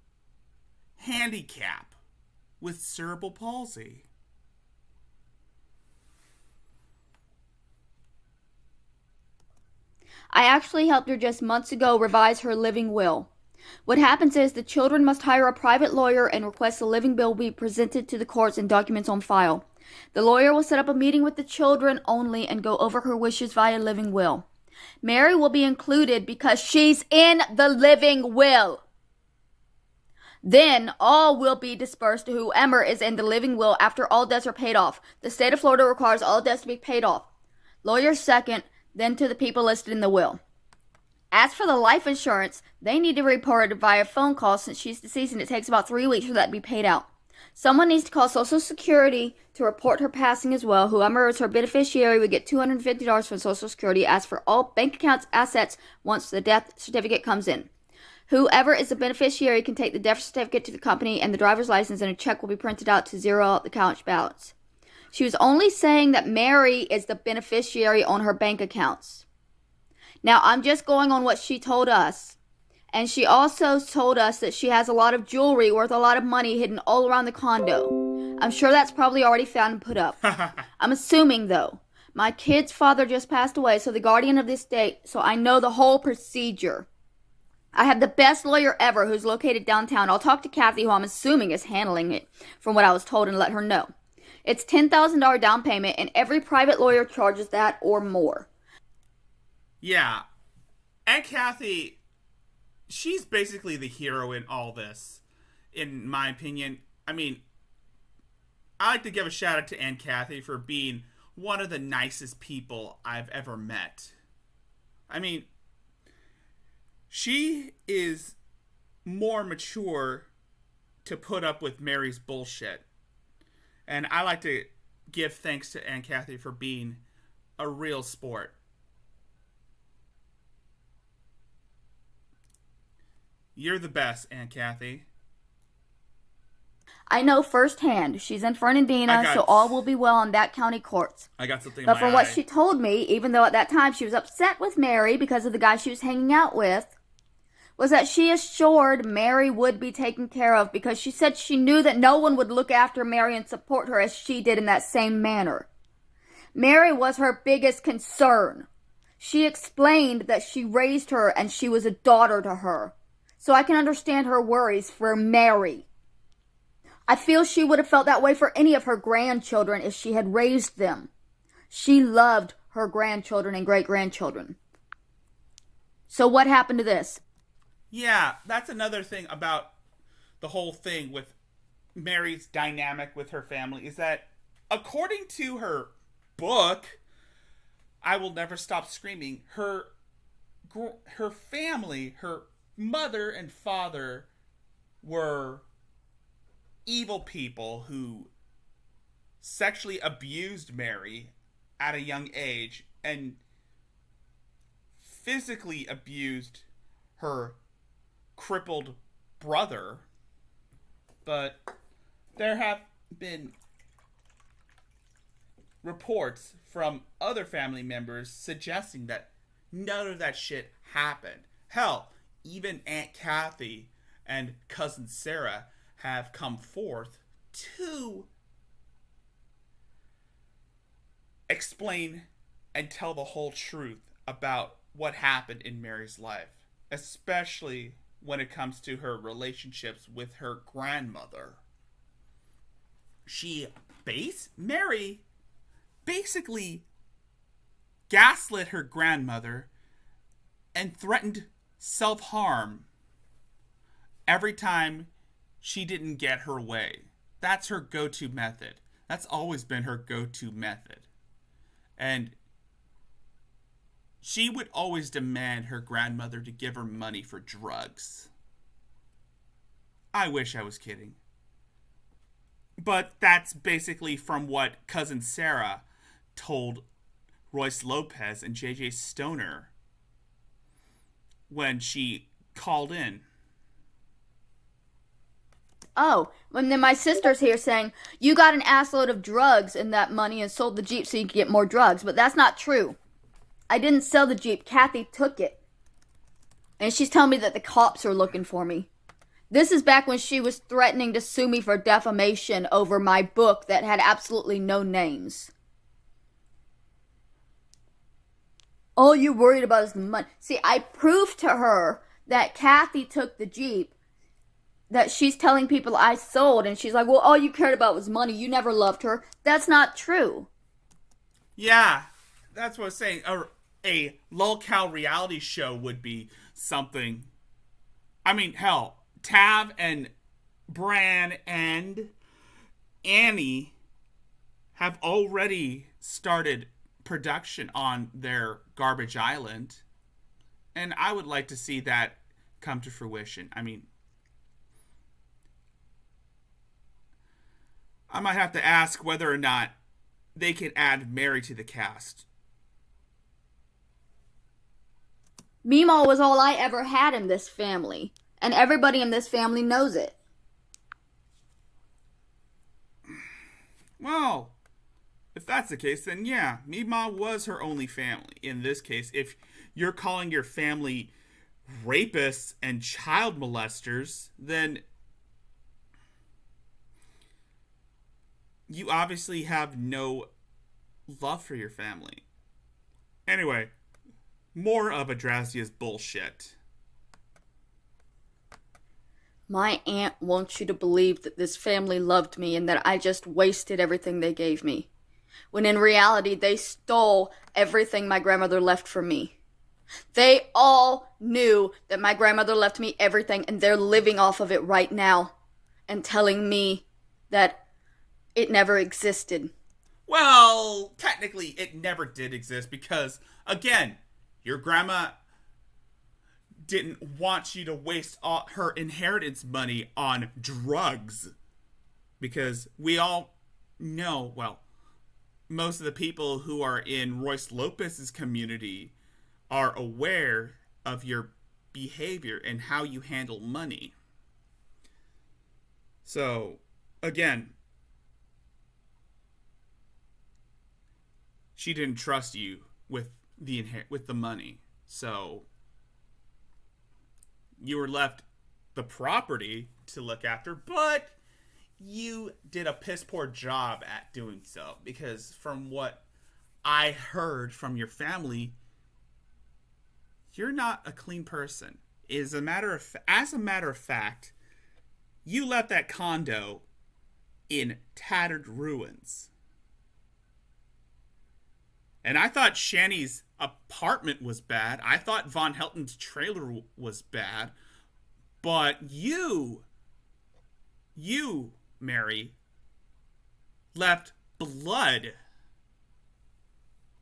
handicapped with cerebral palsy. I actually helped her just months ago revise her living will. What happens is the children must hire a private lawyer and request the living will be presented to the courts and documents on file. The lawyer will set up a meeting with the children only and go over her wishes via living will. Mary will be included because she's in the living will. Then all will be dispersed to whoever is in the living will after all debts are paid off. The state of Florida requires all debts to be paid off. Lawyers second, then to the people listed in the will. As for the life insurance, they need to report it via phone call since she's deceased and it takes about 3 weeks for that to be paid out. Someone needs to call Social Security to report her passing as well. Whoever is her beneficiary would get $250 from Social Security. As for all bank accounts assets once the death certificate comes in. Whoever is the beneficiary can take the death certificate to the company and the driver's license, and a check will be printed out to zero out the account balance. She was only saying that Mary is the beneficiary on her bank accounts. Now, I'm just going on what she told us. And she also told us that she has a lot of jewelry worth a lot of money hidden all around the condo. I'm sure that's probably already found and put up. I'm assuming, though. My kid's father just passed away, so the guardian of this estate, so I know the whole procedure. I have the best lawyer ever who's located downtown. I'll talk to Kathy, who I'm assuming is handling it, from what I was told, and let her know. It's $10,000 down payment, and every private lawyer charges that or more. Yeah. Aunt Kathy, she's basically the hero in all this, in my opinion. I mean, I like to give a shout out to Aunt Kathy for being one of the nicest people I've ever met. I mean, she is more mature to put up with Mary's bullshit. And I like to give thanks to Aunt Kathy for being a real sport. You're the best, Aunt Kathy. I know firsthand. She's in Fernandina, so all will be well on that county courts. I got something in But my from eye. what she told me, even though at that time she was upset with Mary because of the guy she was hanging out with, was that she assured Mary would be taken care of because she said she knew that no one would look after Mary and support her as she did in that same manner. Mary was her biggest concern. She explained that she raised her and she was a daughter to her. So I can understand her worries for Mary. I feel she would have felt that way for any of her grandchildren if she had raised them. She loved her grandchildren and great-grandchildren. So what happened to this? Yeah, that's another thing about the whole thing with Mary's dynamic with her family is that according to her book, I Will Never Stop Screaming, her family, her mother and father were evil people who sexually abused Mary at a young age and physically abused her crippled brother. But there have been reports from other family members suggesting that none of that shit happened. Hell, even Aunt Kathy and cousin Sarah have come forth to explain and tell the whole truth about what happened in Mary's life, especially when it comes to her relationships with her grandmother. Mary basically gaslit her grandmother and threatened self-harm every time she didn't get her way. That's her go-to method. That's always been her go-to method. And she would always demand her grandmother to give her money for drugs. I wish I was kidding. But that's basically from what cousin Sarah told Royce Lopez and JJ Stoner when she called in. Oh, and then my sister's here saying, you got an assload of drugs in that money and sold the Jeep so you could get more drugs. But that's not true. I didn't sell the Jeep. Kathy took it. And she's telling me that the cops are looking for me. This is back when she was threatening to sue me for defamation over my book that had absolutely no names. All you're worried about is the money. See, I proved to her that Kathy took the Jeep that she's telling people I sold, and she's like, well, all you cared about was money. You never loved her. That's not true. Yeah, that's what I was saying. A lolcow reality show would be something. I mean, hell, Tav and Bran and Annie have already started production on their Garbage Island, and I would like to see that come to fruition. I mean, I might have to ask whether or not they can add Mary to the cast. Meemaw was all I ever had in this family, and everybody in this family knows it. Well, if that's the case, then yeah, Meemaw was her only family. In this case, if you're calling your family rapists and child molesters, then you obviously have no love for your family. Anyway, more of Adrazia's bullshit. My aunt wants you to believe that this family loved me and that I just wasted everything they gave me. When in reality, they stole everything my grandmother left for me. They all knew that my grandmother left me everything, and they're living off of it right now and telling me that it never existed. Well, technically, it never did exist because, again, your grandma didn't want you to waste all her inheritance money on drugs. Because we all know, well, most of the people who are in Royce Lopez's community are aware of your behavior and how you handle money. So, again, she didn't trust you with the money. So you were left the property to look after, but you did a piss poor job at doing so, because from what I heard from your family, you're not a clean person. As a matter of fact, you left that condo in tattered ruins. And I thought Shani's apartment was bad. I thought Von Helton's trailer was bad. But you, Mary, left blood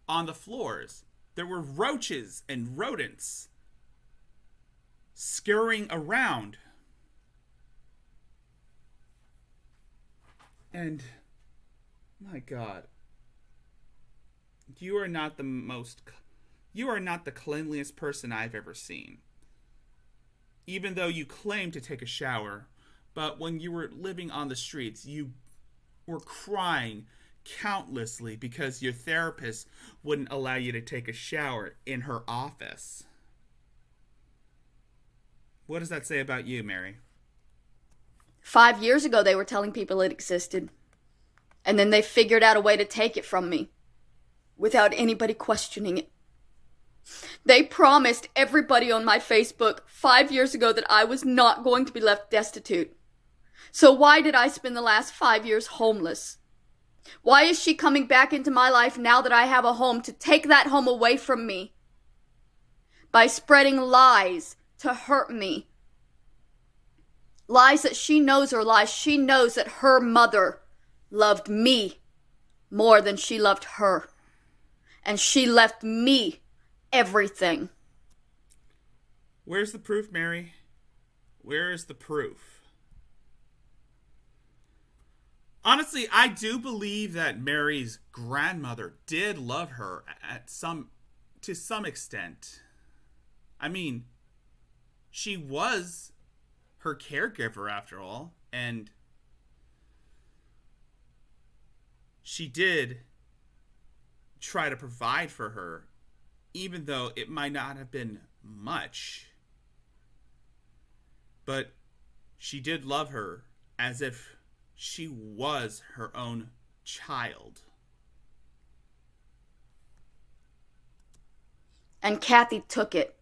on the floors. There were roaches and rodents scurrying around. And, my God, you are not the cleanliest person I've ever seen. Even though you claim to take a shower, but when you were living on the streets, you were crying countlessly because your therapist wouldn't allow you to take a shower in her office. What does that say about you, Mary? 5 years ago, they were telling people it existed. And then they figured out a way to take it from me without anybody questioning it. They promised everybody on my Facebook 5 years ago that I was not going to be left destitute. So why did I spend the last 5 years homeless? Why is she coming back into my life now that I have a home to take that home away from me? By spreading lies to hurt me. Lies that she knows are lies. She knows that her mother loved me more than she loved her. And she left me everything. Where's the proof, Mary? Where is the proof? Honestly, I do believe that Mary's grandmother did love her to some extent. I mean, she was her caregiver after all, and she did try to provide for her, even though it might not have been much. But she did love her as if she was her own child. And Kathy took it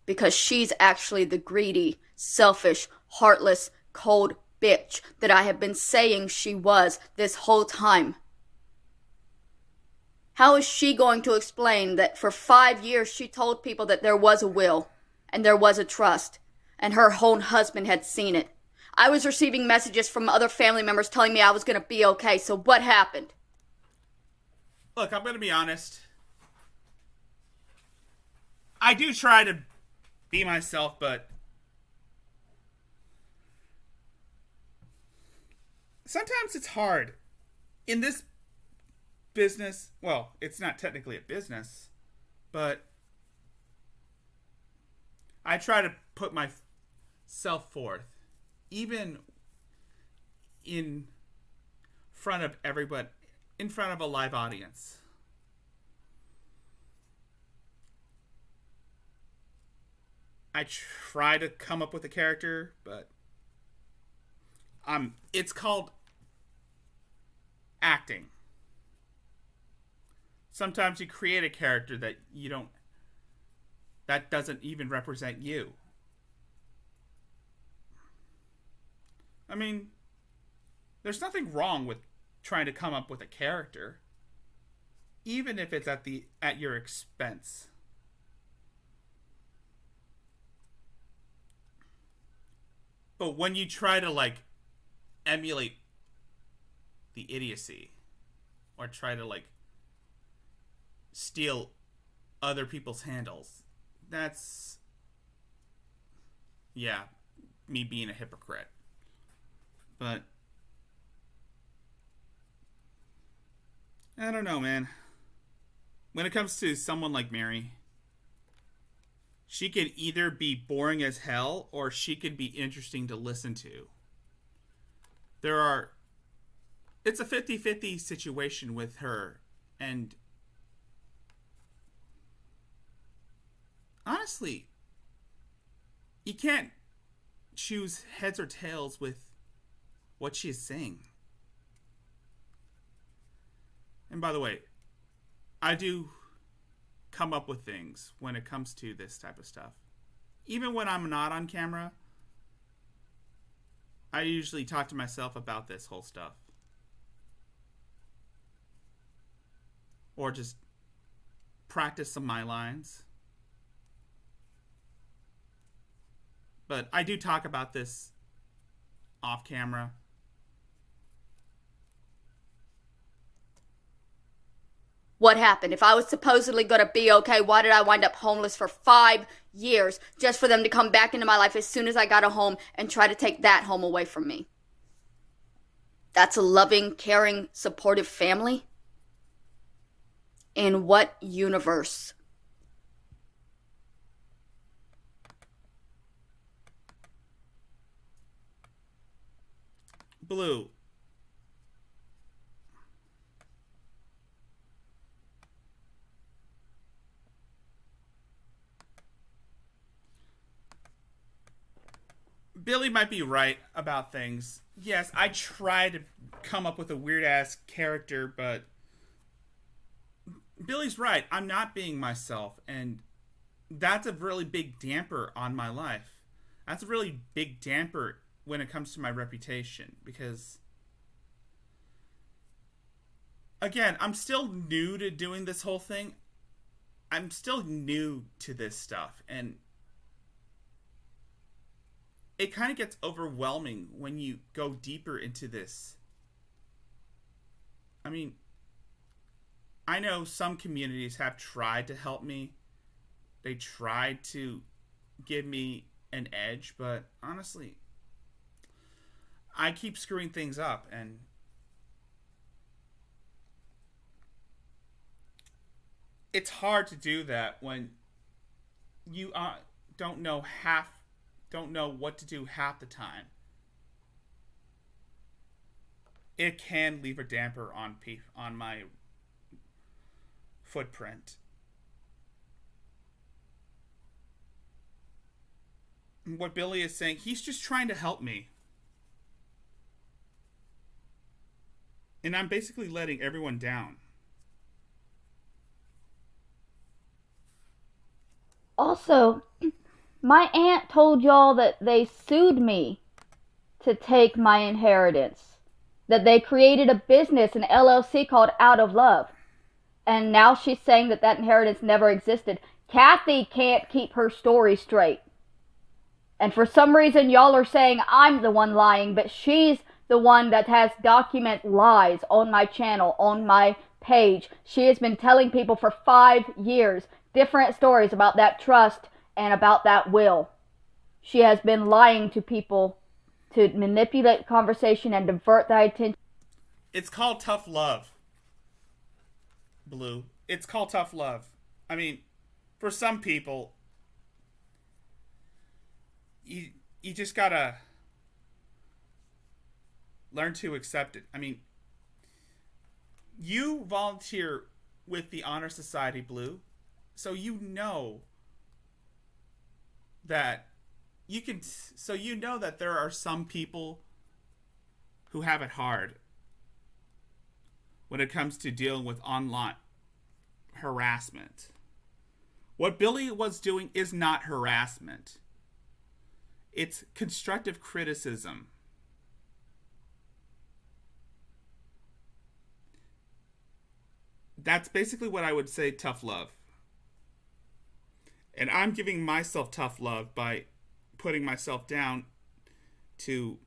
because she's actually the greedy, selfish, heartless, cold bitch that I have been saying she was this whole time. How is she going to explain that for 5 years she told people that there was a will and there was a trust and her own husband had seen it? I was receiving messages from other family members telling me I was going to be okay, so what happened? Look, I'm going to be honest. I do try to be myself, but sometimes it's hard. In this business, well, it's not technically a business, but I try to put myself forth, even in front of everybody, in front of a live audience. I try to come up with a character, but it's called acting. Sometimes you create a character that doesn't even represent you. I mean, there's nothing wrong with trying to come up with a character, even if it's at your expense. But when you try to emulate the idiocy or try to steal other people's handles, that's me being a hypocrite. But I don't know, man. When it comes to someone like Mary, she could either be boring as hell or she could be interesting to listen to. It's a 50-50 situation with her, and honestly, you can't choose heads or tails with what she is saying. And by the way, I do come up with things when it comes to this type of stuff. Even when I'm not on camera, I usually talk to myself about this whole stuff. Or just practice some of my lines. But I do talk about this off camera. What happened? If I was supposedly going to be okay, why did I wind up homeless for 5 years just for them to come back into my life as soon as I got a home and try to take that home away from me? That's a loving, caring, supportive family? In what universe? Blue. Billy might be right about things. Yes, I try to come up with a weird-ass character, but Billy's right. I'm not being myself, and that's a really big damper on my life. That's a really big damper when it comes to my reputation, because, again, I'm still new to doing this whole thing. I'm still new to this stuff, and it kind of gets overwhelming when you go deeper into this. I mean, I know some communities have tried to help me. They tried to give me an edge, but honestly, I keep screwing things up, and it's hard to do that when you don't know what to do half the time. It can leave a damper on my footprint. what Billy is saying, he's just trying to help me. And I'm basically letting everyone down. Also, my aunt told y'all that they sued me to take my inheritance. That they created a business, an LLC called Out of Love. And now she's saying that that inheritance never existed. Kathy can't keep her story straight. And for some reason, y'all are saying I'm the one lying, but she's the one that has document lies on my channel, on my page. She has been telling people for 5 years different stories about that trust and about that will. She has been lying to people to manipulate conversation and divert the attention. It's called tough love, Blue. It's called tough love. I mean, for some people, you just gotta learn to accept it. I mean, you volunteer with the Honor Society, Blue, so you know that there are some people who have it hard when it comes to dealing with online harassment. What Billy was doing is not harassment. It's constructive criticism. That's basically what I would say tough love. And I'm giving myself tough love by putting myself down to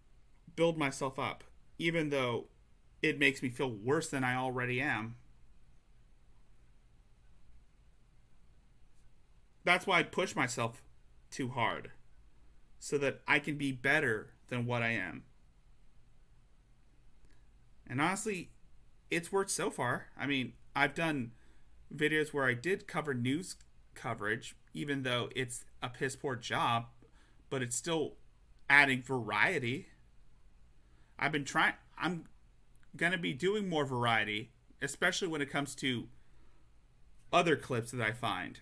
build myself up, even though it makes me feel worse than I already am. That's why I push myself too hard, so that I can be better than what I am. And honestly, it's worked so far. I mean, I've done videos where I did cover news coverage, even though it's a piss poor job, but it's still adding variety. I'm going to be doing more variety, especially when it comes to other clips that I find.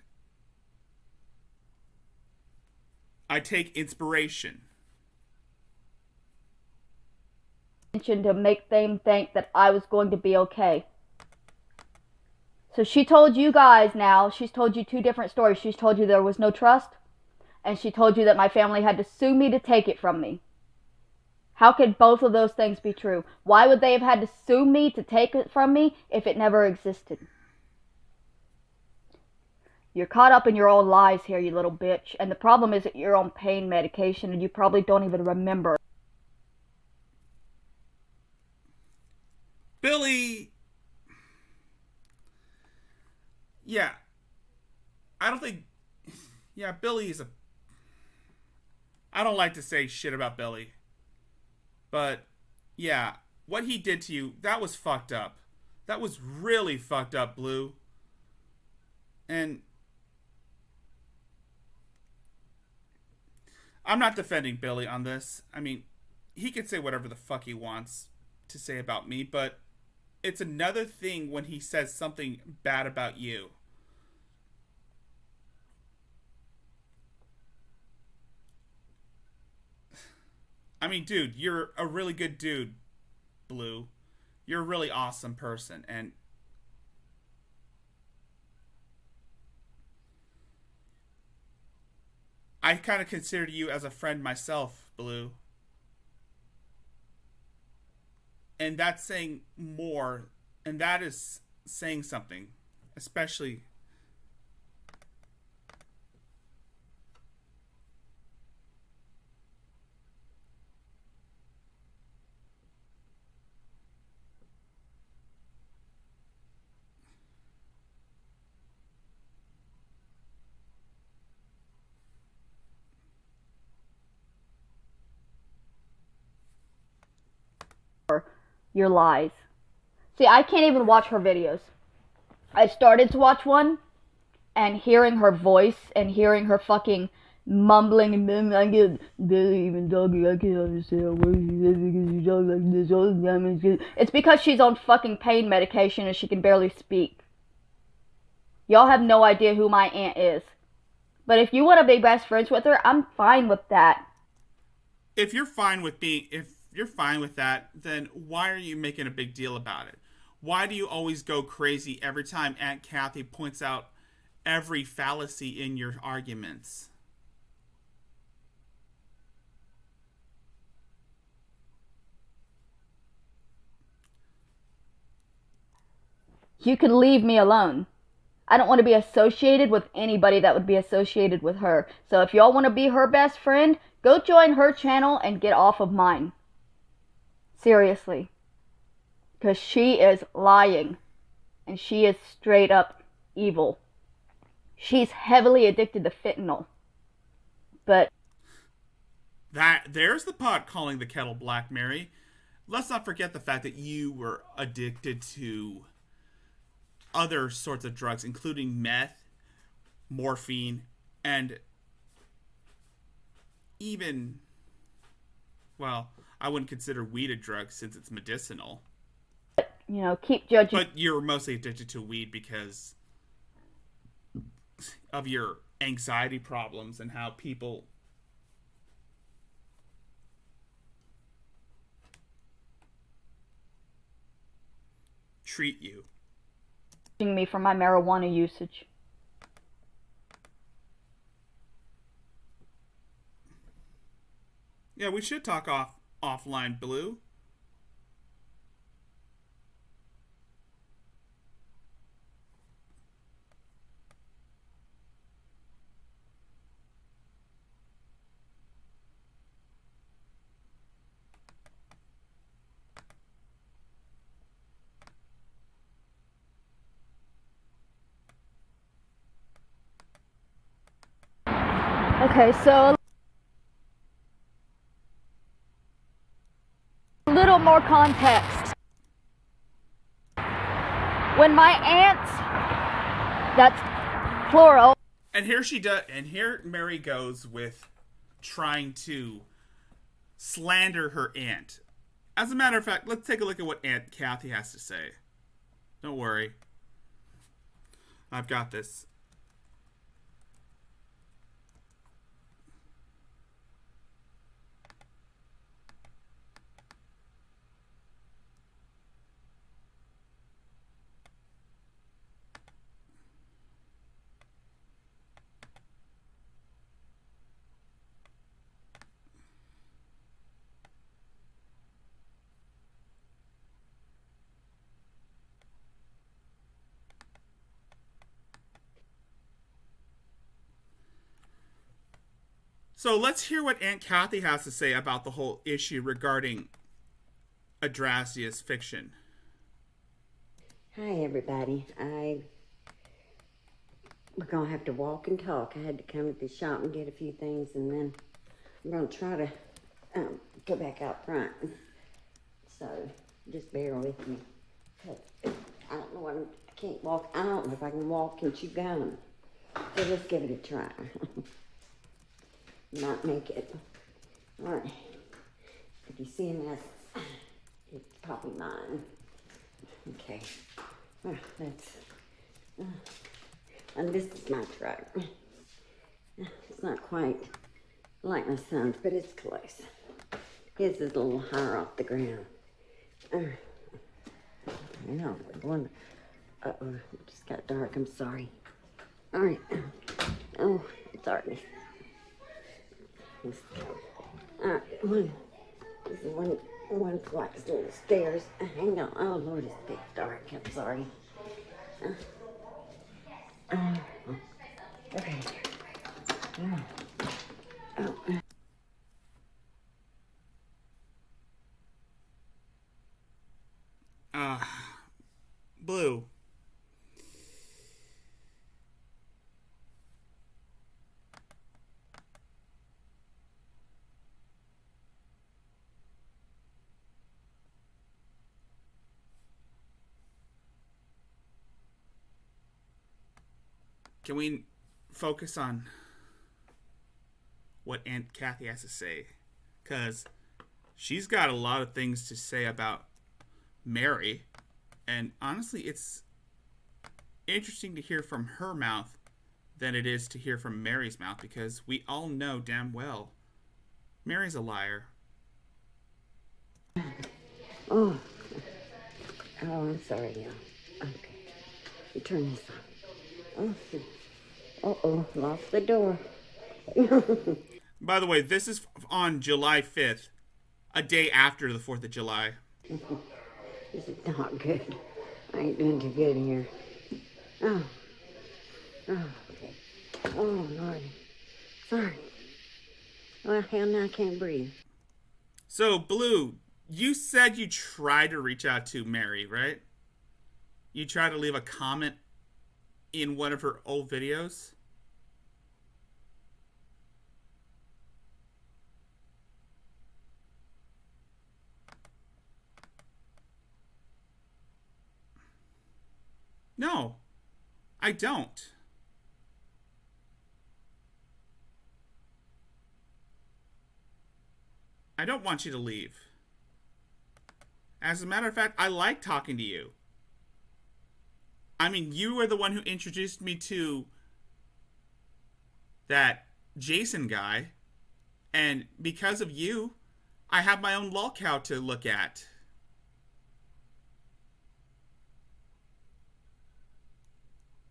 I take inspiration. To make them think that I was going to be okay. So she told you guys now, she's told you 2 different stories. She's told you there was no trust, and she told you that my family had to sue me to take it from me. How could both of those things be true? Why would they have had to sue me to take it from me if it never existed? You're caught up in your own lies here, you little bitch. And the problem is that you're on pain medication and you probably don't even remember. Billy! Yeah. I don't think... Yeah, Billy is a... I don't like to say shit about Billy. But, yeah, what he did to you, that was fucked up. That was really fucked up, Blue. And... I'm not defending Billy on this. I mean, he can say whatever the fuck he wants to say about me, but it's another thing when he says something bad about you. I mean, dude, you're a really good dude, Blue. You're a really awesome person, and I kind of consider you as a friend myself, Blue. And that's saying more, and that is saying something, especially... your lies. See, I can't even watch her videos. I started to watch one, and hearing her voice and hearing her fucking mumbling and then I get barely even talking. I can't understand why she says because she talks like this all the time. It's because she's on fucking pain medication and she can barely speak. Y'all have no idea who my aunt is. But if you want to be best friends with her, I'm fine with that. If you're fine with that, then why are you making a big deal about it? Why do you always go crazy every time Aunt Kathy points out every fallacy in your arguments? You could leave me alone. I don't want to be associated with anybody that would be associated with her. So if y'all want to be her best friend, go join her channel and get off of mine. Seriously. Because she is lying. And she is straight up evil. She's heavily addicted to fentanyl. But there's the pot calling the kettle black, Mary. Let's not forget the fact that you were addicted to other sorts of drugs, including meth, morphine, and even, well, I wouldn't consider weed a drug since it's medicinal. you know, keep judging. But you're mostly addicted to weed because of your anxiety problems and how people treat you. Me for my marijuana usage. Yeah, we should talk offline, Blue. Okay, so a little more context. When my aunt, that's plural. And here she does, and here Mary goes with trying to slander her aunt. As a matter of fact, let's take a look at what Aunt Kathy has to say. Don't worry. I've got this. So let's hear what Aunt Kathy has to say about the whole issue regarding Adrasia's fiction. Hi, everybody. We're going to have to walk and talk. I had to come to the shop and get a few things, and then I'm going to try to go back out front. So just bear with me. I don't know I can't walk. I don't know if I can walk and chew gum. So let's give it a try. Not make it. All right. If you see a mess, it's probably mine. Okay. And this is my truck. It's not quite like my son's, but it's close. His is a little higher off the ground. I know, we're going. Uh-oh, it just got dark. I'm sorry. All right. Oh, darkness. All right, this is one flight of little stairs. Hang on. Oh, Lord, it's big dark. I'm sorry. Okay. Blue. Can we focus on what Aunt Kathy has to say? Because she's got a lot of things to say about Mary. And honestly, it's interesting to hear from her mouth than it is to hear from Mary's mouth, because we all know damn well Mary's a liar. Oh, I'm sorry, y'all. Okay, you turn this on. Oh, lost the door. By the way, this is on July 5th, a day after the 4th of July. This is not good. I ain't doing too good here. Oh, okay. Oh, Lordy. Sorry. Well, hell, now I can't breathe. So, Blue, you said you tried to reach out to Mary, right? You tried to leave a comment in one of her old videos? No, I don't. I don't want you to leave. As a matter of fact, I like talking to you. I mean, you were the one who introduced me to that Jason guy, and because of you, I have my own lolcow to look at.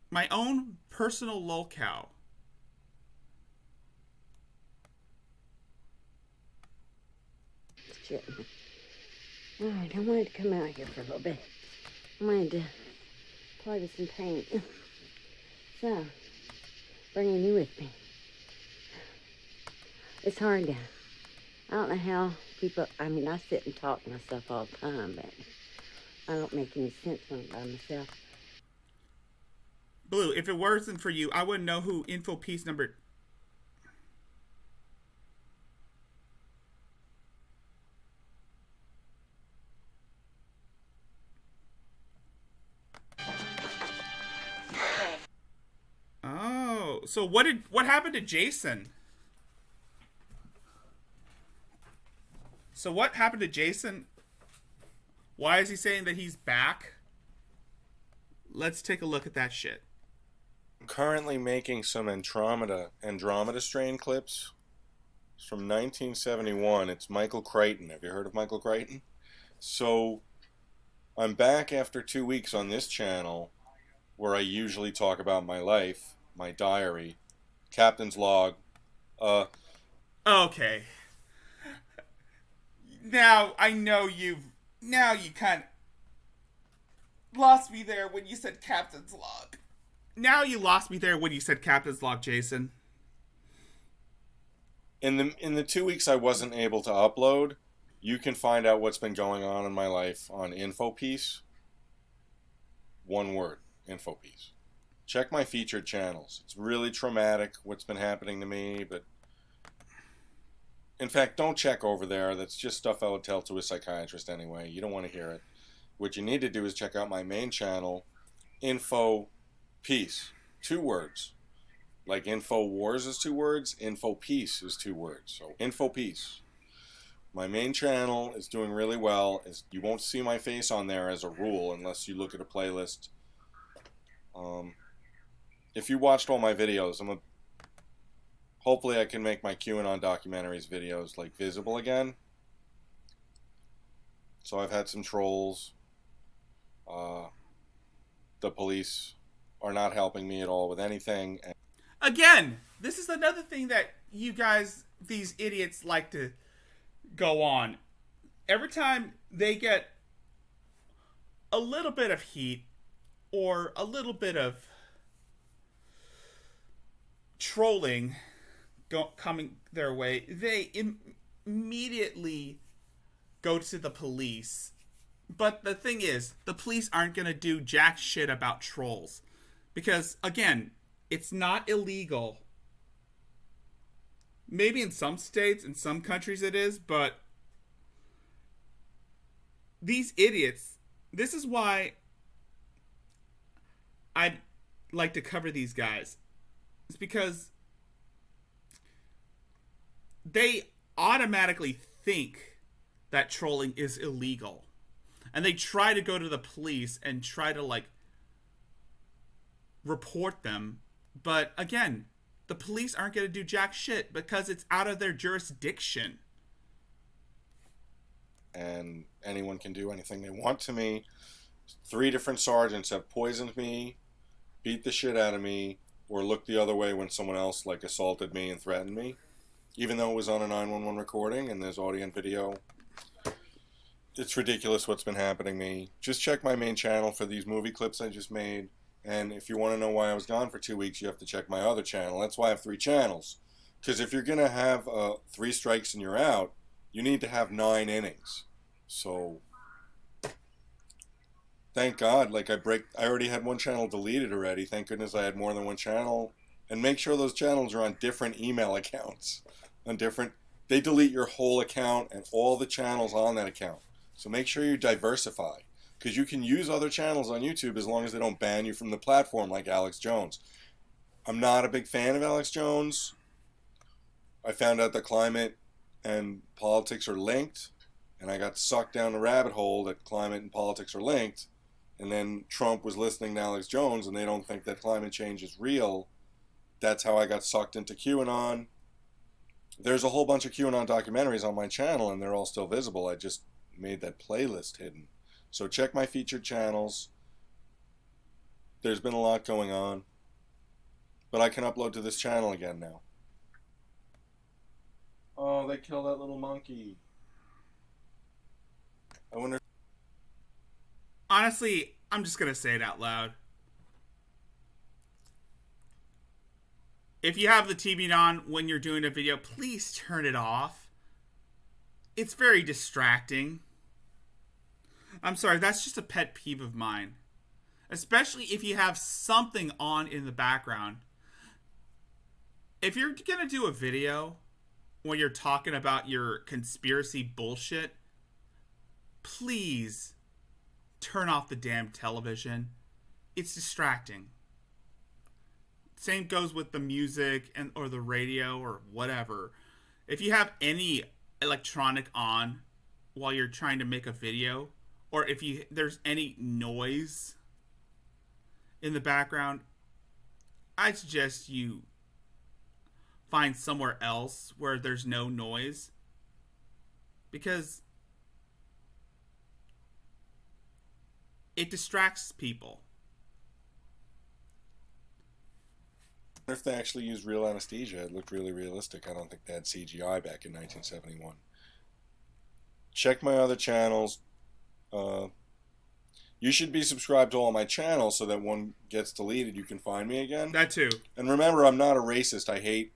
My own personal lolcow. Shit. All right, I wanted to come out here for a little bit. I wanted to play with some paint. So, bringing you with me. It's hard to, I don't know how people, I mean, I sit and talk to myself all the time, but I don't make any sense when I'm by myself. Blue, if it wasn't for you, I wouldn't know who info piece number... Oh, so what happened to Jason? So what happened to Jason? Why is he saying that he's back? Let's take a look at that shit. I'm currently making some Andromeda strain clips. It's from 1971. It's Michael Crichton. Have you heard of Michael Crichton? So I'm back after 2 weeks on this channel where I usually talk about my life, my diary, captain's log. Okay. Now I know you kind of lost me there when you said captain's log. Now you lost me there when you said captain's log, Jason. In the 2 weeks I wasn't able to upload, you can find out what's been going on in my life on InfoPiece. One word, InfoPiece. Check my featured channels. It's really traumatic what's been happening to me, but in fact, don't check over there. That's just stuff I would tell to a psychiatrist anyway. You don't want to hear it. What you need to do is check out my main channel, InfoPiece. 2 words. Like InfoWars is 2 words, InfoPiece is 2 words. So InfoPiece. My main channel is doing really well. You won't see my face on there as a rule unless you look at a playlist. If you watched all my videos, hopefully I can make my QAnon documentaries videos like visible again. So I've had some trolls. The police are not helping me at all with anything. Again, this is another thing that you guys, these idiots, like to go on. Every time they get a little bit of heat or a little bit of trolling coming their way, they immediately go to the police. But the thing is, the police aren't going to do jack shit about trolls. Because, again, it's not illegal. Maybe in some states, in some countries it is, but these idiots, this is why I'd like to cover these guys. It's because they automatically think that trolling is illegal. And they try to go to the police and try to, like, report them But again, the police aren't going to do jack shit because it's out of their jurisdiction. And anyone can do anything they want to me. 3 different sergeants have poisoned me, beat the shit out of me, or looked the other way when someone else like assaulted me and threatened me. Even though it was on a 911 recording and there's audio and video. It's ridiculous what's been happening to me. Just check my main channel for these movie clips I just made. And if you want to know why I was gone for 2 weeks, you have to check my other channel. That's why I have 3 channels. Because if you're going to have 3 strikes and you're out, you need to have 9 innings. So, thank God, like I already had 1 channel deleted already. Thank goodness I had more than 1 channel. And make sure those channels are on different email accounts. They delete your whole account and all the channels on that account. So make sure you diversify. Because you can use other channels on YouTube as long as they don't ban you from the platform like Alex Jones. I'm not a big fan of Alex Jones. I found out that climate and politics are linked. And I got sucked down the rabbit hole that climate and politics are linked. And then Trump was listening to Alex Jones and they don't think that climate change is real. That's how I got sucked into QAnon. There's a whole bunch of QAnon documentaries on my channel and they're all still visible. I just made that playlist hidden. So check my featured channels. There's been a lot going on. But I can upload to this channel again now. Oh, they killed that little monkey. I wonder... Honestly, I'm just going to say it out loud. If you have the TV on when you're doing a video, please turn it off. It's very distracting. I'm sorry, that's just a pet peeve of mine. Especially if you have something on in the background. If you're going to do a video where you're talking about your conspiracy bullshit, please turn off the damn television. It's distracting. Same goes with the music or the radio or whatever. If you have any electronic on while you're trying to make a video, or if there's any noise in the background, I suggest you find somewhere else where there's no noise, because it distracts people. If they actually used real anesthesia, it looked really realistic. I don't think they had CGI back in 1971. Check my other channels. You should be subscribed to all my channels so that one gets deleted, you can find me again. That too. And remember, I'm not a racist. I hate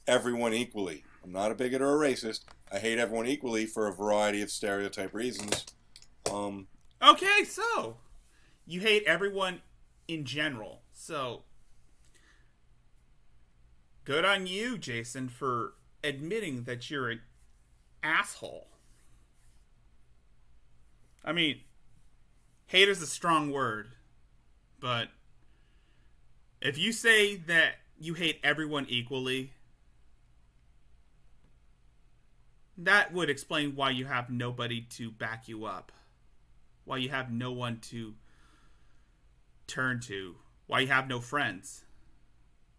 everyone equally. I'm not a bigot or a racist. I hate everyone equally for a variety of stereotype reasons. Okay, so you hate everyone in general. So good on you, Jason, for admitting that you're an asshole. I mean, hate is a strong word, but if you say that you hate everyone equally, that would explain why you have nobody to back you up, why you have no one to turn to, why you have no friends.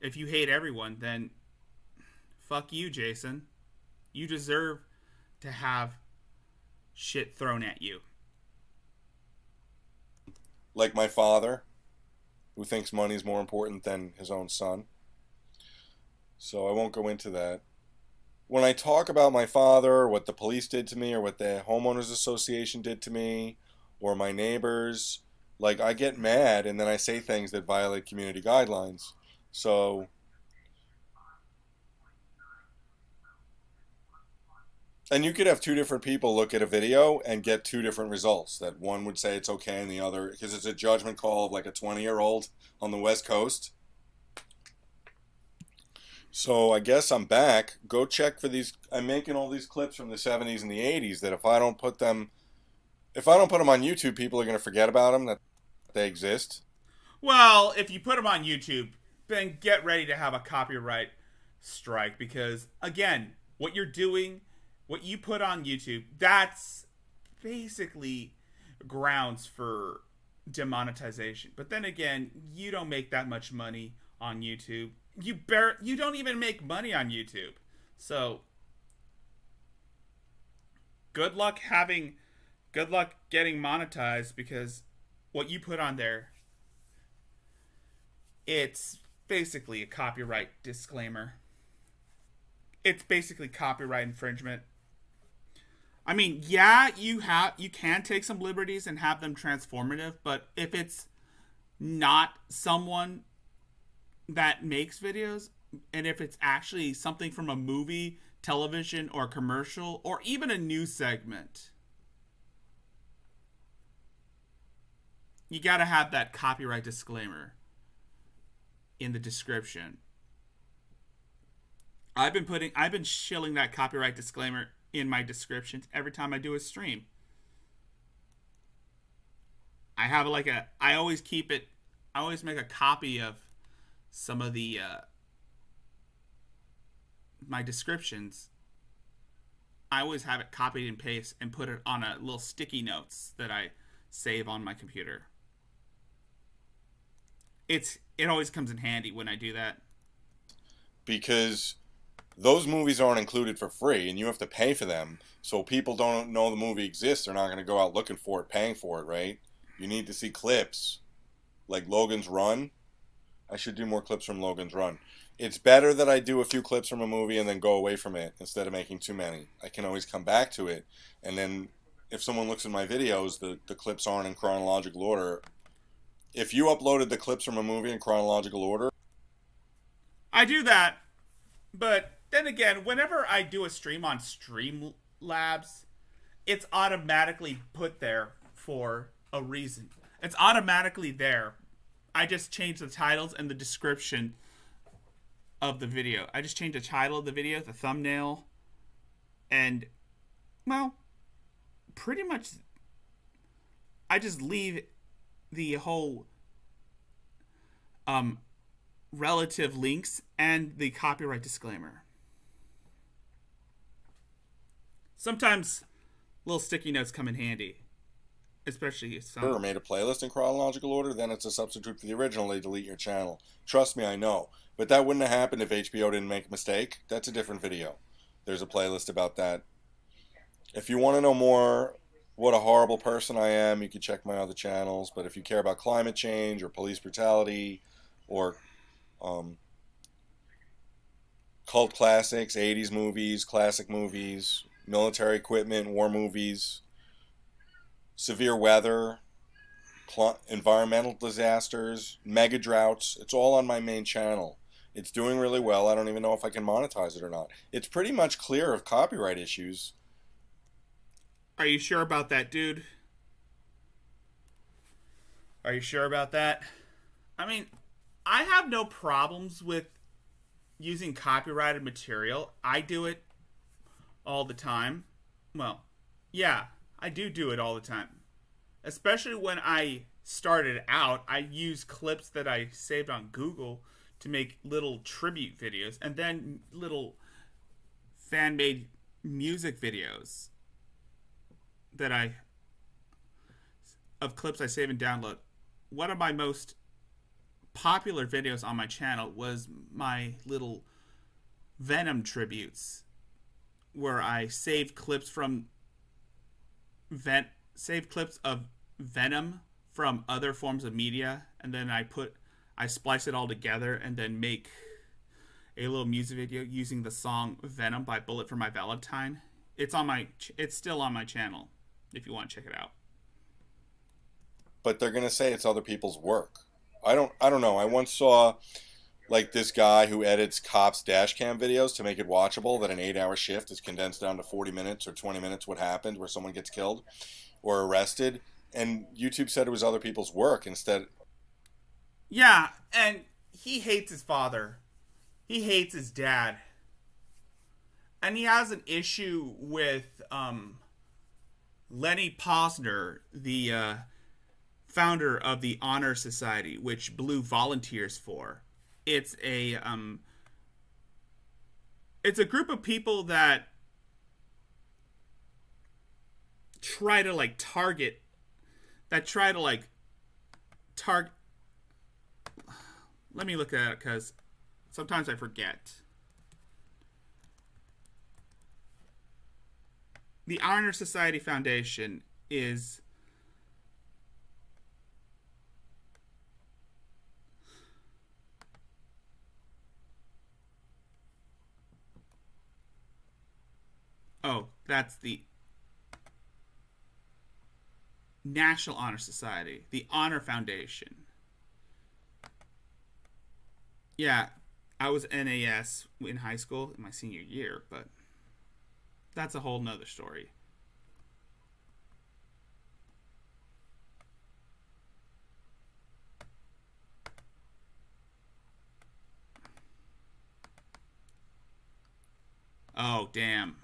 If you hate everyone, then fuck you, Jason. You deserve to have shit thrown at you. Like my father, who thinks money is more important than his own son. So I won't go into that. When I talk about my father, or what the police did to me, or what the homeowners association did to me, or my neighbors, like, I get mad and then I say things that violate community guidelines. So and you could have 2 different people look at a video and get 2 different results. That one would say it's okay and the other, because it's a judgment call of like a 20-year-old on the West Coast. So I guess I'm back. Go check for these. I'm making all these clips from the 70s and the 80s that if I don't put them on YouTube, people are going to forget about them, that they exist. Well, if you put them on YouTube, then get ready to have a copyright strike, because again, what you're doing, what you put on YouTube, that's basically grounds for demonetization. But then again, you don't make that much money on YouTube. You don't even make money on YouTube. So good luck getting monetized, because what you put on there, it's basically a copyright disclaimer. It's basically copyright infringement. I mean, yeah, you can take some liberties and have them transformative, but if it's not someone that makes videos, and if it's actually something from a movie, television, or commercial, or even a news segment, you gotta have that copyright disclaimer in the description. I've been shilling that copyright disclaimer in my descriptions every time I do a stream. I always make a copy of some of the my descriptions. I always have it copied and paste and put it on a little sticky notes that I save on my computer. It always comes in handy when I do that. Because those movies aren't included for free, and you have to pay for them. So people don't know the movie exists. They're not going to go out looking for it, paying for it, right? You need to see clips. Like Logan's Run. I should do more clips from Logan's Run. It's better that I do a few clips from a movie and then go away from it instead of making too many. I can always come back to it. And then if someone looks at my videos, the clips aren't in chronological order. If you uploaded the clips from a movie in chronological order... I do that, but then again, whenever I do a stream on Streamlabs, it's automatically put there for a reason. It's automatically there. I just change the titles and the description of the video. I just change the title of the video, the thumbnail, and, well, pretty much I just leave the whole relative links and the copyright disclaimer. Sometimes little sticky notes come in handy, especially if Or made a playlist in chronological order, then it's a substitute for the original. They delete your channel. Trust me, I know. But that wouldn't have happened if HBO didn't make a mistake. That's a different video. There's a playlist about that. If you want to know more what a horrible person I am, you can check my other channels. But if you care about climate change or police brutality or cult classics, 80s movies, classic movies, military equipment, war movies, severe weather, environmental disasters, mega droughts, it's all on my main channel. It's doing really well. I don't even know if I can monetize it or not. It's pretty much clear of copyright issues. Are you sure about that, dude? Are you sure about that? I mean, I have no problems with using copyrighted material. I do it all the time. Well, yeah, I do it all the time. Especially when I started out, I used clips that I saved on Google to make little tribute videos and then little fan-made music videos of clips I save and download. One of my most popular videos on my channel was my little Venom tributes, where I saved clips from clips of Venom from other forms of media, and then I splice it all together and then make a little music video using the song Venom by Bullet for My Valentine. It's still on my channel if you want to check it out. But they're going to say it's other people's work. I don't know. I once saw like this guy who edits cops dash cam videos to make it watchable, that an 8-hour shift is condensed down to 40 minutes or 20 minutes what happened where someone gets killed or arrested, and YouTube said it was other people's work instead. Yeah, and he hates his father. He hates his dad. And he has an issue with Lenny Posner, the founder of the Honor Society, which Blue volunteers for. It's a group of people that try to target Let me look at it because sometimes I forget. The Honor Society Foundation is that's the National Honor Society, the Honor Foundation. Yeah, I was NAS in high school in my senior year, but that's a whole nother story. Oh, damn.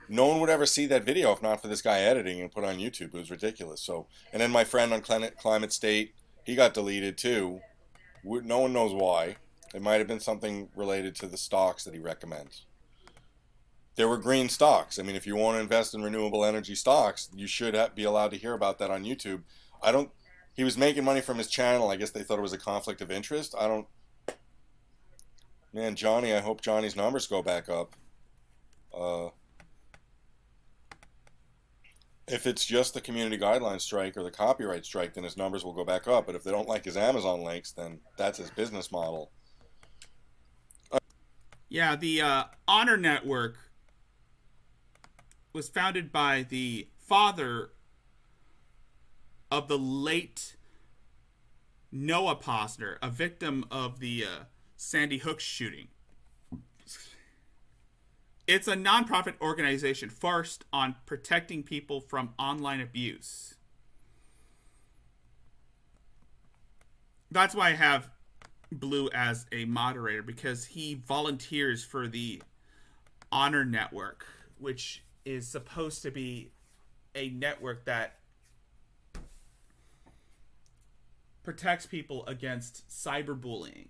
No one would ever see that video if not for this guy editing and put on YouTube. It was ridiculous. So, and then my friend on Climate State, he got deleted too. No one knows why. It might have been something related to the stocks that he recommends. There were green stocks. I mean, if you want to invest in renewable energy stocks, you should be allowed to hear about that on YouTube. He was making money from his channel. I guess they thought it was a conflict of interest. Man, Johnny, I hope Johnny's numbers go back up. If it's just the community guidelines strike or the copyright strike, then his numbers will go back up. But if they don't like his Amazon links, then that's his business model. Yeah, the Honor Network was founded by the father of the late Noah Posner, a victim of the Sandy Hook shooting. It's a nonprofit organization focused on protecting people from online abuse. That's why I have Blue as a moderator, because he volunteers for the Honor Network, which is supposed to be a network that protects people against cyberbullying.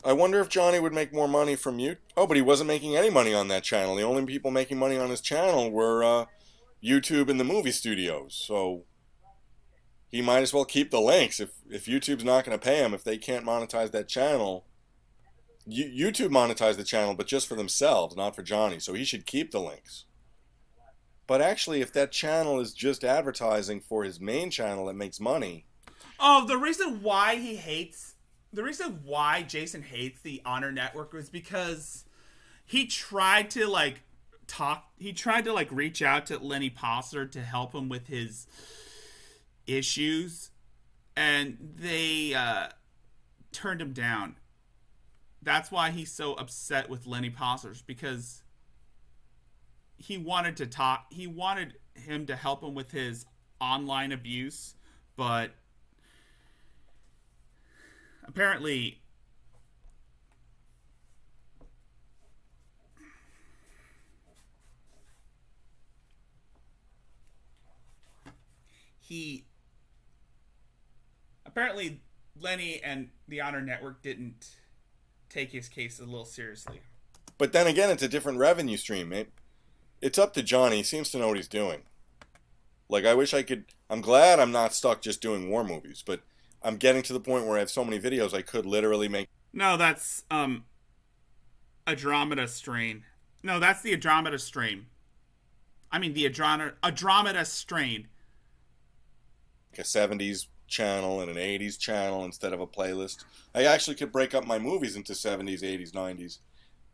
I wonder if Johnny would make more money from you. Oh, but he wasn't making any money on that channel. The only people making money on his channel were YouTube and the movie studios. So he might as well keep the links. If YouTube's not going to pay him, if they can't monetize that channel, YouTube monetized the channel, but just for themselves, not for Johnny. So he should keep the links. But actually, if that channel is just advertising for his main channel that makes money. Oh, the reason why Jason hates the Honor Network was because he tried to reach out to Lenny Posner to help him with his issues, and they turned him down. That's why he's so upset with Lenny Posner, because he wanted to talk. He wanted him to help him with his online abuse, but apparently Lenny and the Honor Network didn't take his case a little seriously. But then again, it's a different revenue stream. It's up to Johnny. He seems to know what he's doing. Like, I wish I could. I'm glad I'm not stuck just doing war movies, but I'm getting to the point where I have so many videos I could literally make. No, that's Andromeda strain. No, that's the Andromeda strain. I mean the Andromeda strain. Like a 70s channel and an 80s channel instead of a playlist. I actually could break up my movies into 70s, 80s, 90s.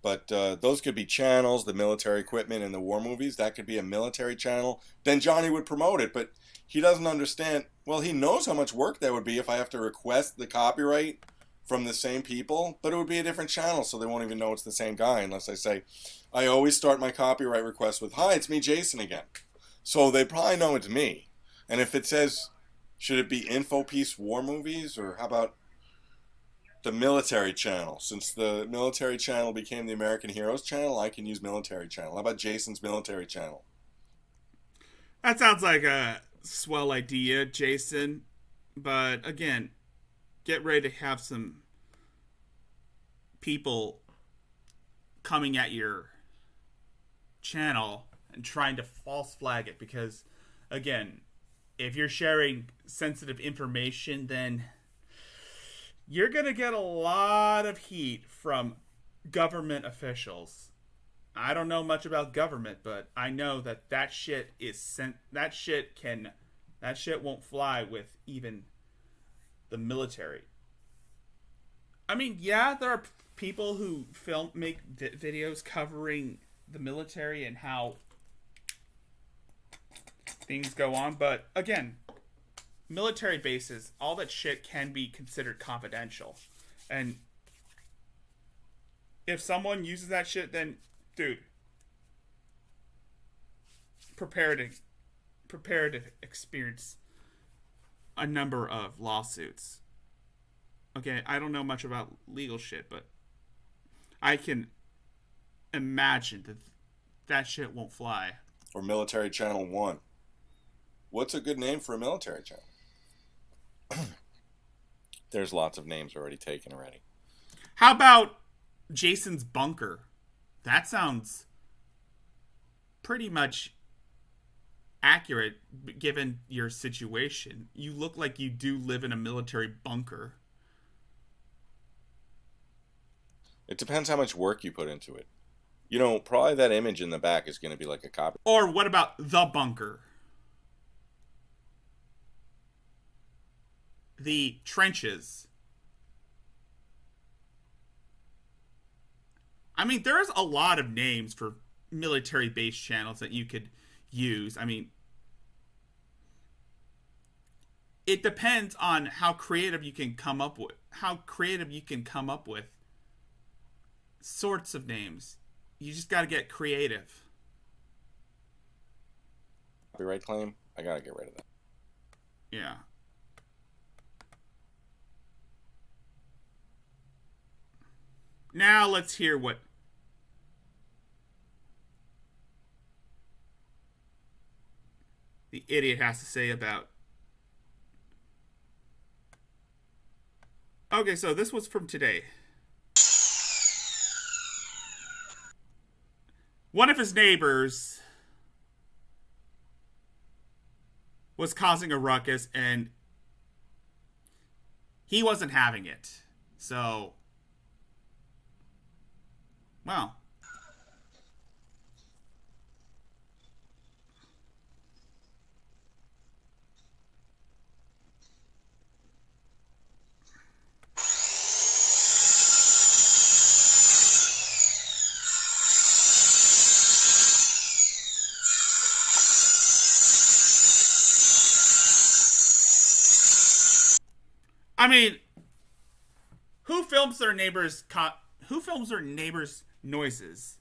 But those could be channels, the military equipment and the war movies. That could be a military channel. Then Johnny would promote it, but he doesn't understand. Well, he knows how much work that would be if I have to request the copyright from the same people, but it would be a different channel, so they won't even know it's the same guy unless I say, I always start my copyright request with, hi, it's me, Jason, again. So they probably know it's me. And if it says, should it be Info Peace War Movies, or how about the military channel? Since the military channel became the American Heroes channel, I can use military channel. How about Jason's military channel? That sounds like a swell idea, Jason. But again, get ready to have some people coming at your channel and trying to false flag it, because again, if you're sharing sensitive information, then you're gonna get a lot of heat from government officials. I don't know much about government, but I know that shit is that shit won't fly with even the military. I mean, yeah, there are people who make videos covering the military and how things go on, but again, military bases, all that shit can be considered confidential. And if someone uses that shit, then dude, prepare to experience a number of lawsuits. Okay, I don't know much about legal shit, but I can imagine that shit won't fly. Or Military Channel 1. What's a good name for a military channel? There's lots of names already taken already. How about Jason's Bunker? That sounds pretty much accurate given your situation. You look like you do live in a military bunker. It depends how much work you put into it. You know, probably that image in the back is going to be like a copy. Or what about the bunker? The trenches. I mean, there's a lot of names for military-based channels that you could use. I mean, it depends on how creative you can come up with. Sorts of names. You just got to get creative. Copyright claim? I got to get rid of that. Yeah. Now let's hear what the idiot has to say about. Okay, so this was from today. One of his neighbors was causing a ruckus and he wasn't having it. So, well, I mean, who films their neighbors' noises?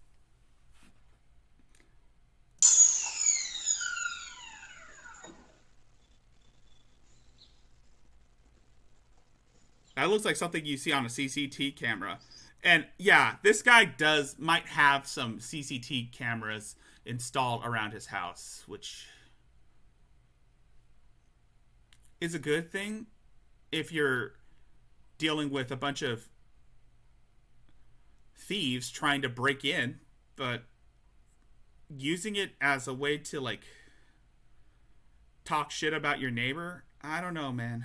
That looks like something you see on a CCTV camera. And yeah, this guy might have some CCTV cameras installed around his house, which is a good thing if you're dealing with a bunch of thieves trying to break in, but using it as a way to like talk shit about your neighbor, I don't know, man.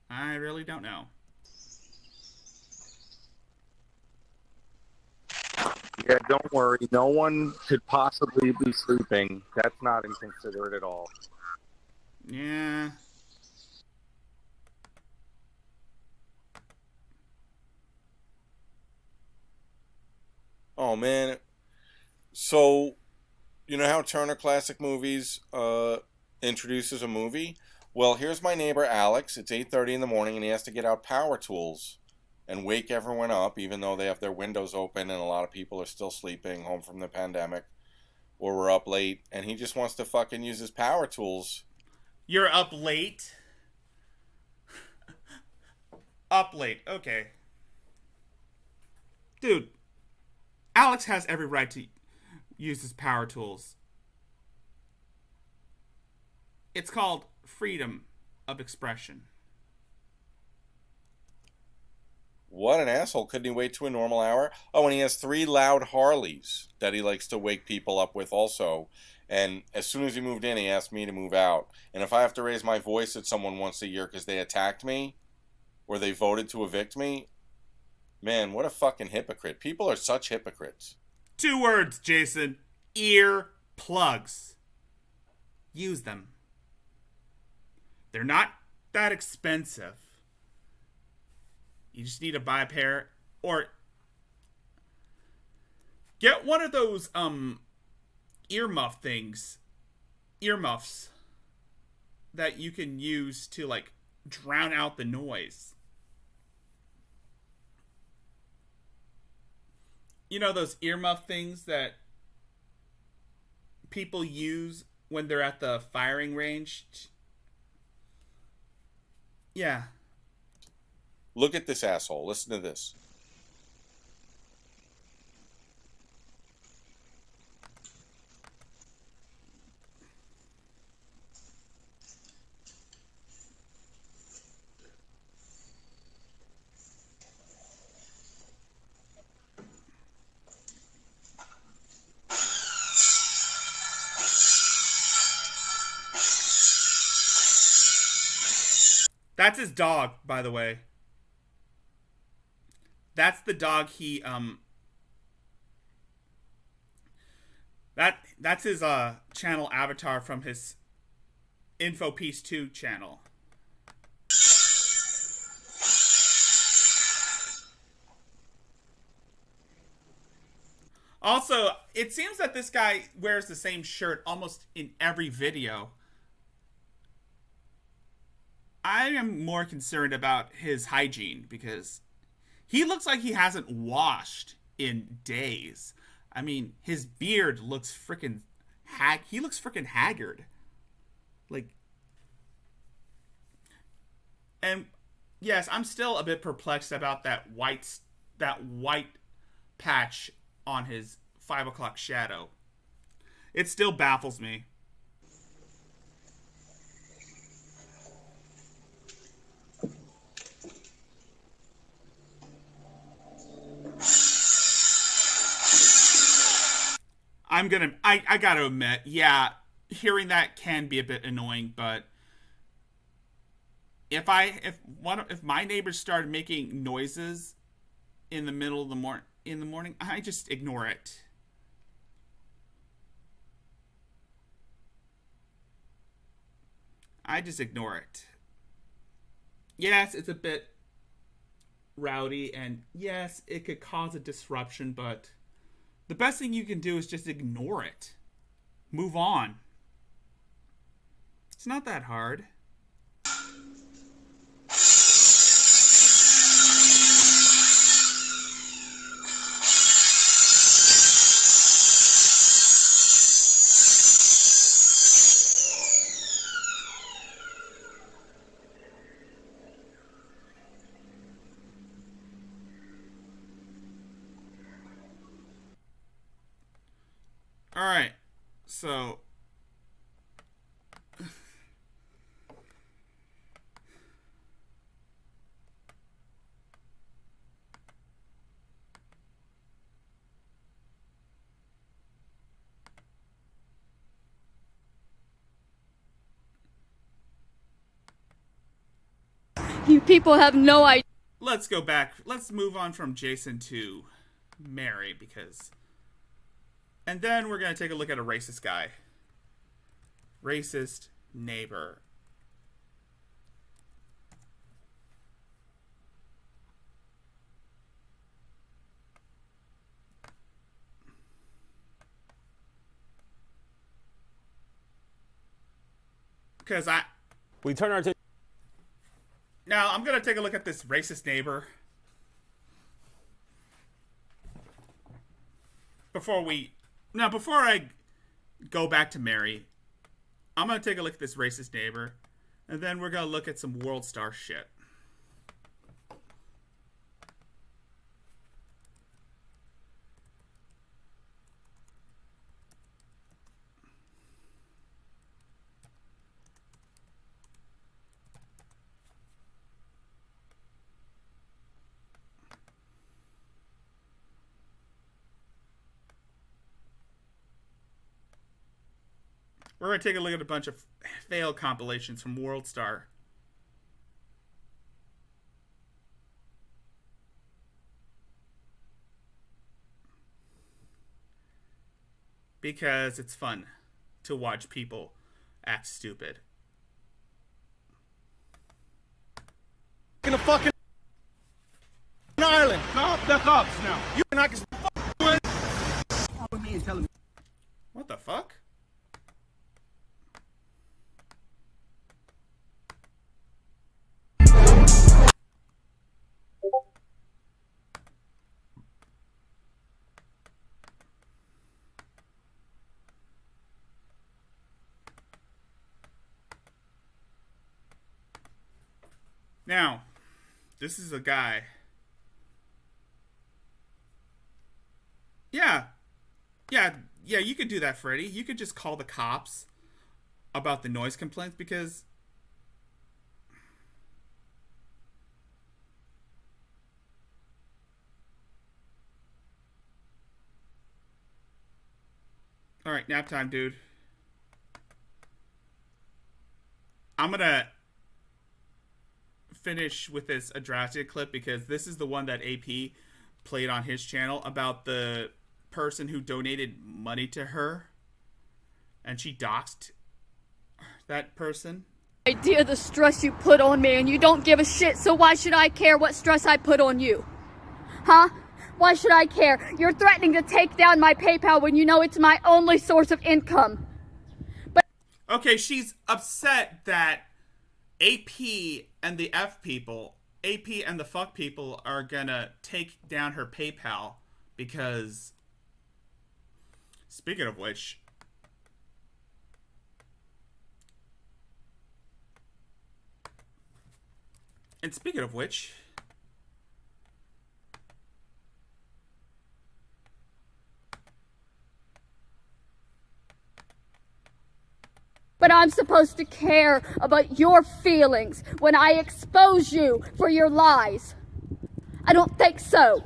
I really don't know. Yeah, don't worry. No one could possibly be sleeping. That's not inconsiderate at all. Yeah. Oh, man. So, you know how Turner Classic Movies introduces a movie? Well, here's my neighbor, Alex. It's 8:30 in the morning, and he has to get out power tools and wake everyone up, even though they have their windows open and a lot of people are still sleeping home from the pandemic, or we're up late, and he just wants to fucking use his power tools. You're up late? Up late, okay. Dude, Alex has every right to use his power tools. It's called freedom of expression. What an asshole. Couldn't he wait to a normal hour? Oh, and he has 3 loud Harleys that he likes to wake people up with also. And as soon as he moved in, he asked me to move out. And if I have to raise my voice at someone once a year because they attacked me or they voted to evict me, man, what a fucking hypocrite. People are such hypocrites. 2 words, Jason. Ear plugs. Use them. They're not that expensive. You just need to buy a pair, or get one of those earmuffs that you can use to like drown out the noise. You know those earmuff things that people use when they're at the firing range? Yeah. Look at this asshole. Listen to this. That's his dog, by the way. That's the dog he that's his channel avatar from his Info Piece 2 channel. Also, it seems that this guy wears the same shirt almost in every video. I am more concerned about his hygiene because he looks like he hasn't washed in days. I mean, his beard looks freaking he looks freaking haggard. Like, and yes, I'm still a bit perplexed about that white patch on his 5 o'clock shadow. It still baffles me. I gotta admit, yeah, hearing that can be a bit annoying, but if my neighbors started making noises in the middle of the morning, I just ignore it. I just ignore it. Yes, it's a bit rowdy, and yes, it could cause a disruption, but the best thing you can do is just ignore it. Move on. It's not that hard. Alright, so You people have no idea. let's go back. Let's move on from Jason to Mary, and then we're going to take a look at a racist guy. Racist neighbor. Because we turn our attention. Now, I'm going to take a look at this racist neighbor. Before I go back to Mary, I'm going to take a look at this racist neighbor, and then we're going to look at some World Star shit. We're going to take a look at a bunch of fail compilations from WorldStar. Because it's fun to watch people act stupid. In a fucking island. Call the cops now. You and I can What the fuck? Now, this is a guy. Yeah, you could do that, Freddy. You could just call the cops about the noise complaints because all right, nap time, dude. I'm gonna finish with this Adrastia clip because this is the one that AP played on his channel about the person who donated money to her and she doxed that person. Idea the stress you put on me, and you don't give a shit, so why should I care what stress I put on you? Huh? Why should I care? You're threatening to take down my PayPal when you know it's my only source of income. But okay, she's upset that AP and the F people, AP and the fuck people are gonna take down her PayPal because, speaking of which, But I'm supposed to care about your feelings when I expose you for your lies. I don't think so.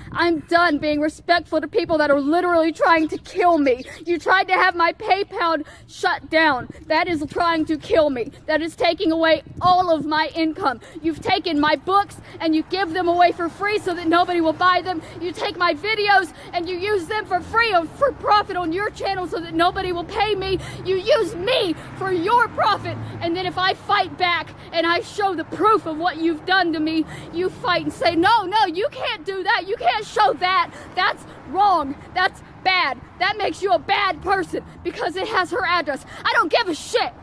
I'm done being respectful to people that are literally trying to kill me. You tried to have my PayPal shut down. That is trying to kill me. That is taking away all of my income. You've taken my books and you give them away for free so that nobody will buy them. You take my videos and you use them for free or for profit on your channel so that nobody will pay me. You use me for your profit. And then if I fight back and I show the proof of what you've done to me, you fight and say, no, you can't do that. You can't show that. That's wrong. That's bad. That makes you a bad person because it has her address. I don't give a shit.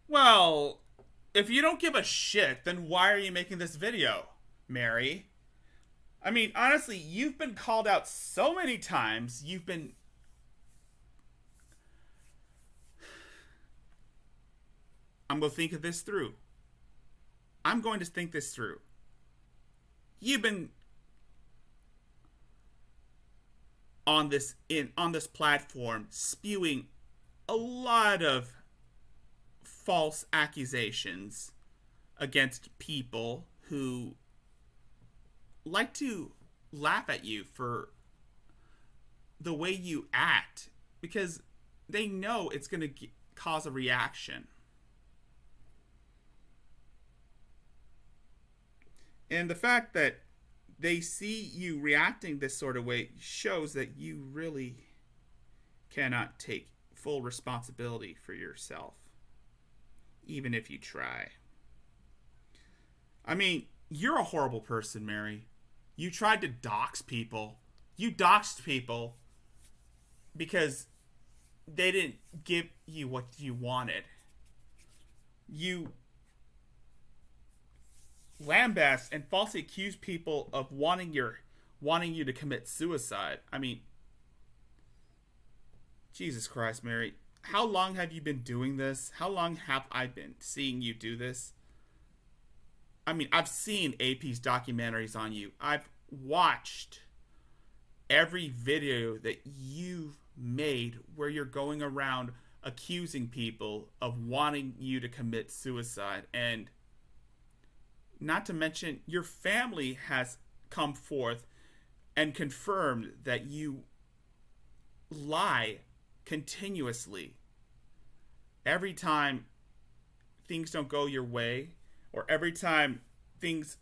well, if you don't give a shit, then why are you making this video, Mary? I mean, honestly, you've been called out so many times. I'm going to think this through. You've been on this platform spewing a lot of false accusations against people who like to laugh at you for the way you act because they know it's going to cause a reaction. And the fact that they see you reacting this sort of way shows that you really cannot take full responsibility for yourself, even if you try. I mean, you're a horrible person, Mary. You tried to dox people. You doxed people because they didn't give you what you wanted. You lambast and falsely accuse people of wanting you to commit suicide. I mean, Jesus Christ, Mary. How long have you been doing this? How long have I been seeing you do this? I mean, I've seen AP's documentaries on you. I've watched every video that you've made where you're going around accusing people of wanting you to commit suicide. And not to mention, your family has come forth and confirmed that you lie continuously every time things don't go your way, or every time things...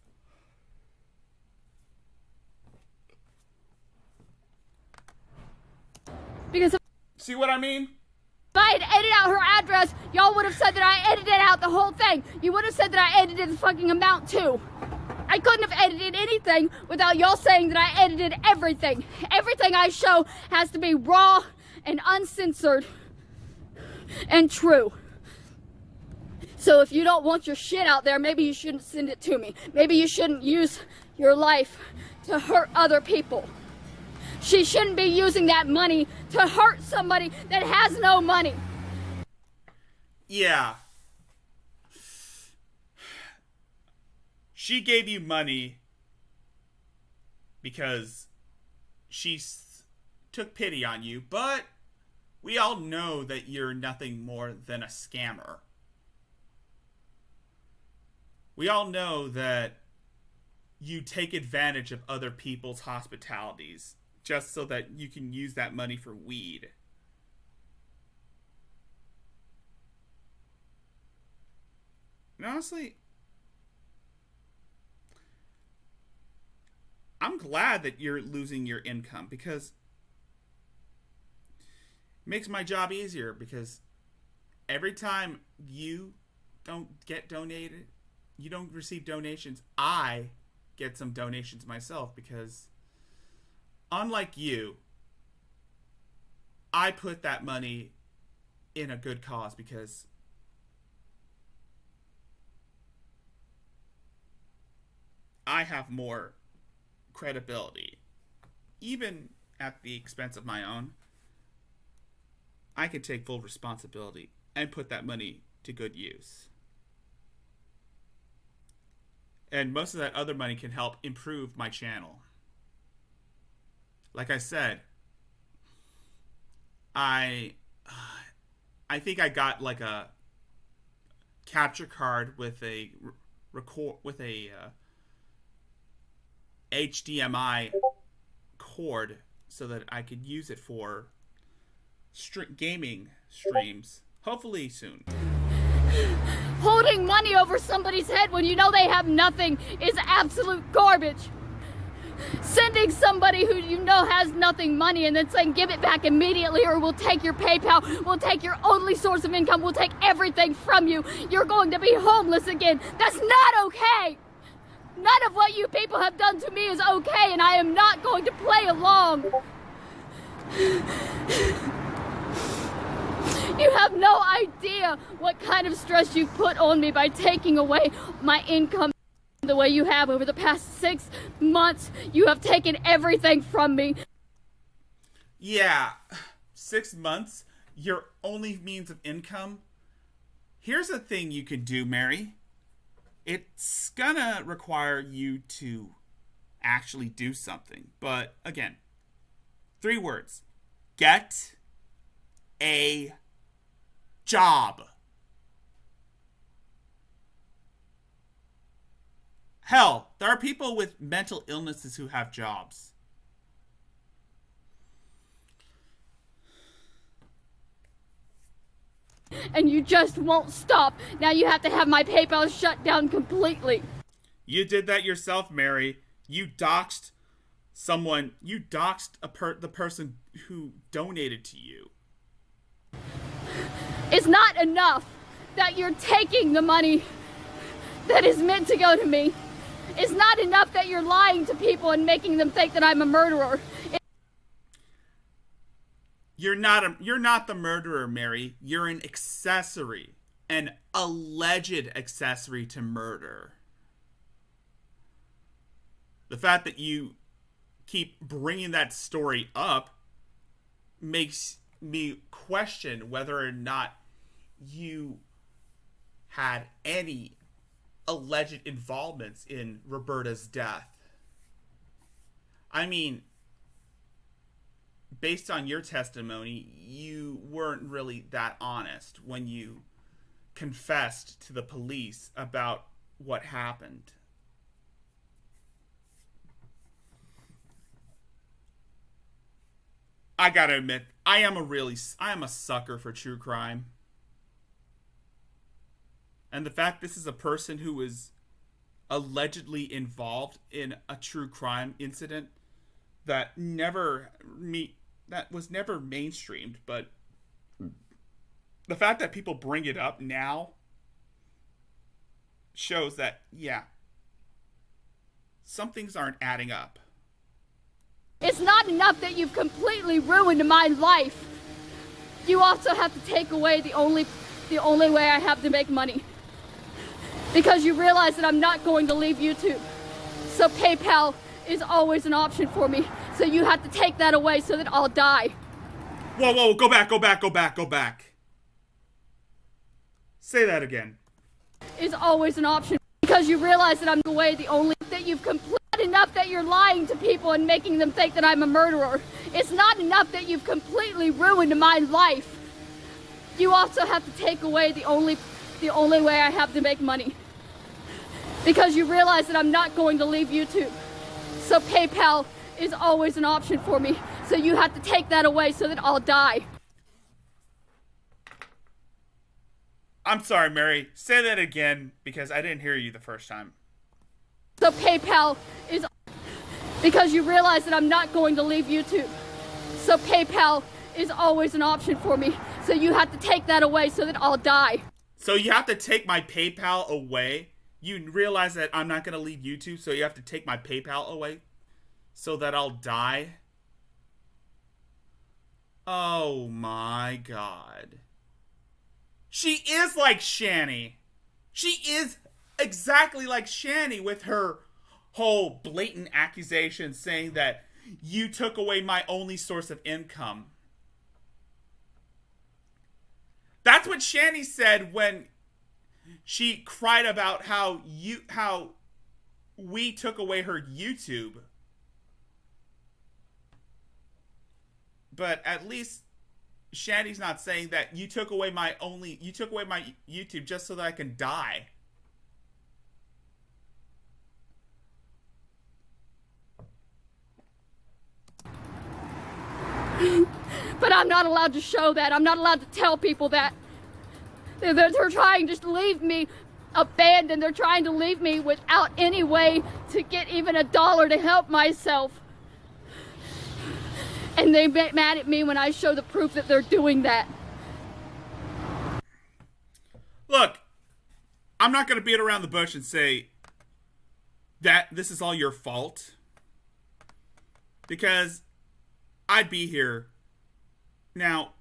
Because if See what I mean? I had edited out her address, y'all would have said that I edited out the whole thing. You would have said that I edited the fucking amount too. I couldn't have edited anything without y'all saying that I edited everything. Everything I show has to be raw and uncensored and true. So if you don't want your shit out there, maybe you shouldn't send it to me. Maybe you shouldn't use your life to hurt other people. She shouldn't be using that money to hurt somebody that has no money. Yeah. She gave you money because she took pity on you, but we all know that you're nothing more than a scammer. We all know that you take advantage of other people's hospitalities just so that you can use that money for weed. And honestly, I'm glad that you're losing your income because it makes my job easier, because every time you don't get donated, you don't receive donations, I get some donations myself, because unlike you, I put that money in a good cause, because I have more credibility. Even at the expense of my own, I can take full responsibility and put that money to good use. And most of that other money can help improve my channel. Like I said, I think I got like a capture card with a HDMI cord so that I could use it for gaming streams. Hopefully soon. Holding money over somebody's head when you know they have nothing is absolute garbage. Sending somebody who you know has nothing money and then saying give it back immediately or we'll take your PayPal, we'll take your only source of income, we'll take everything from you. You're going to be homeless again. That's not okay. None of what you people have done to me is okay, and I am not going to play along. You have no idea what kind of stress you've put on me by taking away my income the way you have over the past 6 months. You have taken everything from me. Yeah, 6 months, your only means of income. Here's a thing you can do, Mary. It's gonna require you to actually do something. But again, 3 words. Get a job. Hell, there are people with mental illnesses who have jobs. And you just won't stop. Now you have to have my PayPal shut down completely. You did that yourself, Mary. You doxed someone. You doxed the person who donated to you. It's not enough that you're taking the money that is meant to go to me. It's not enough that you're lying to people and making them think that I'm a murderer. You're not the murderer, Mary. You're an accessory, an alleged accessory to murder. The fact that you keep bringing that story up makes me question whether or not you had any alleged involvements in Roberta's death. I mean, based on your testimony, you weren't really that honest when you confessed to the police about what happened. I gotta admit, I am a sucker for true crime. And the fact this is a person who was allegedly involved in a true crime incident that was never mainstreamed, but the fact that people bring it up now shows that, yeah, some things aren't adding up. It's not enough that you've completely ruined my life. You also have to take away the only way I have to make money. Because you realize that I'm not going to leave YouTube. So PayPal is always an option for me. So you have to take that away so that I'll die. Whoa, go back. Say that again. Is always an option. Because you realize that I'm away the only that you've completed enough that you're lying to people and making them think that I'm a murderer. It's not enough that you've completely ruined my life. You also have to take away the only way I have to make money. Because you realize that I'm not going to leave YouTube. So PayPal is always an option for me. So you have to take that away so that I'll die. I'm sorry, Mary. Say that again because I didn't hear you the first time. So PayPal is because you realize that I'm not going to leave YouTube. So PayPal is always an option for me. So you have to take that away so that I'll die. So you have to take my PayPal away? You realize that I'm not going to leave YouTube, so you have to take my PayPal away so that I'll die? Oh my God. She is like Shani. She is exactly like Shani with her whole blatant accusation saying that you took away my only source of income. That's what Shani said when she cried about how we took away her YouTube. But at least Shani's not saying that you took away my YouTube just so that I can die. But I'm not allowed to show that. I'm not allowed to tell people that. They're trying to leave me abandoned. They're trying to leave me without any way to get even $1 to help myself. And they get mad at me when I show the proof that they're doing that. Look, I'm not going to beat around the bush and say that this is all your fault. Because I'd be here. Now,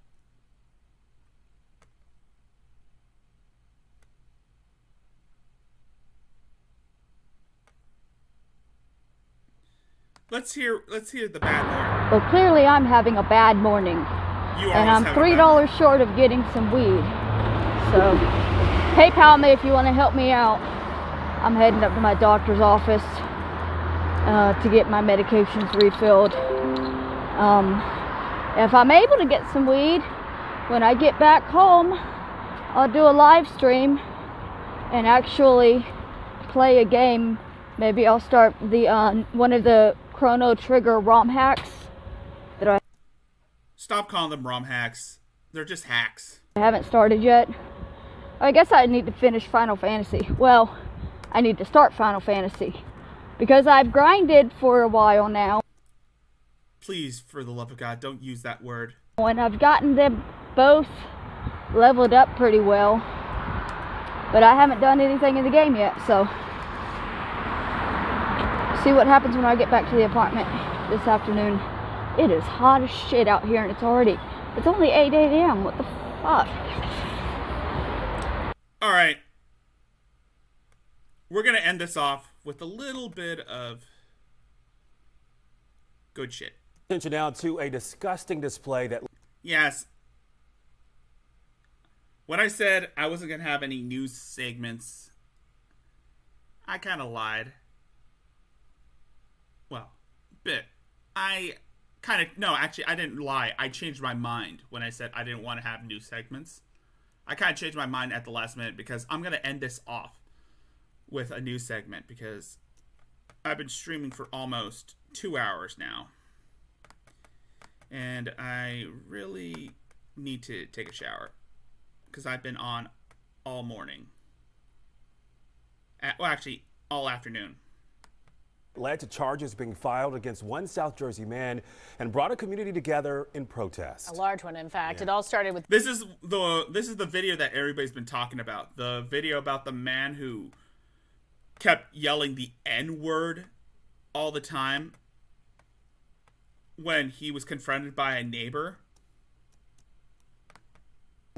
let's hear the bad morning. Well, clearly I'm having a bad morning. And I'm $3 short of getting some weed. So, PayPal me if you want to help me out. I'm heading up to my doctor's office to get my medications refilled. If I'm able to get some weed, when I get back home, I'll do a live stream and actually play a game. Maybe I'll start the one of the Chrono Trigger ROM hacks that I Stop calling them ROM hacks. They're just hacks. haven't started yet. I guess I need to finish Final Fantasy. Well, I need to start Final Fantasy because I've grinded for a while now. Please, for the love of God, don't use that word. And I've gotten them both leveled up pretty well. But I haven't done anything in the game yet, so see what happens when I get back to the apartment this afternoon. It is hot as shit out here and it's only 8 a.m. What the fuck? Alright. We're gonna end this off with a little bit of good shit. Attention now to a disgusting display that... Yes. When I said I wasn't going to have any news segments, I kind of lied. Well, bit. No, actually, I didn't lie. I changed my mind when I said I didn't want to have news segments. I kind of changed my mind at the last minute because I'm going to end this off with a news segment because I've been streaming for almost 2 hours now. And I really need to take a shower because I've been on all morning. well, actually, all afternoon. Led to charges being filed against one South Jersey man and brought a community together in protest. A large one, in fact. It all started with... This is the video that everybody's been talking about. The video about the man who kept yelling the N-word all the time when he was confronted by a neighbor.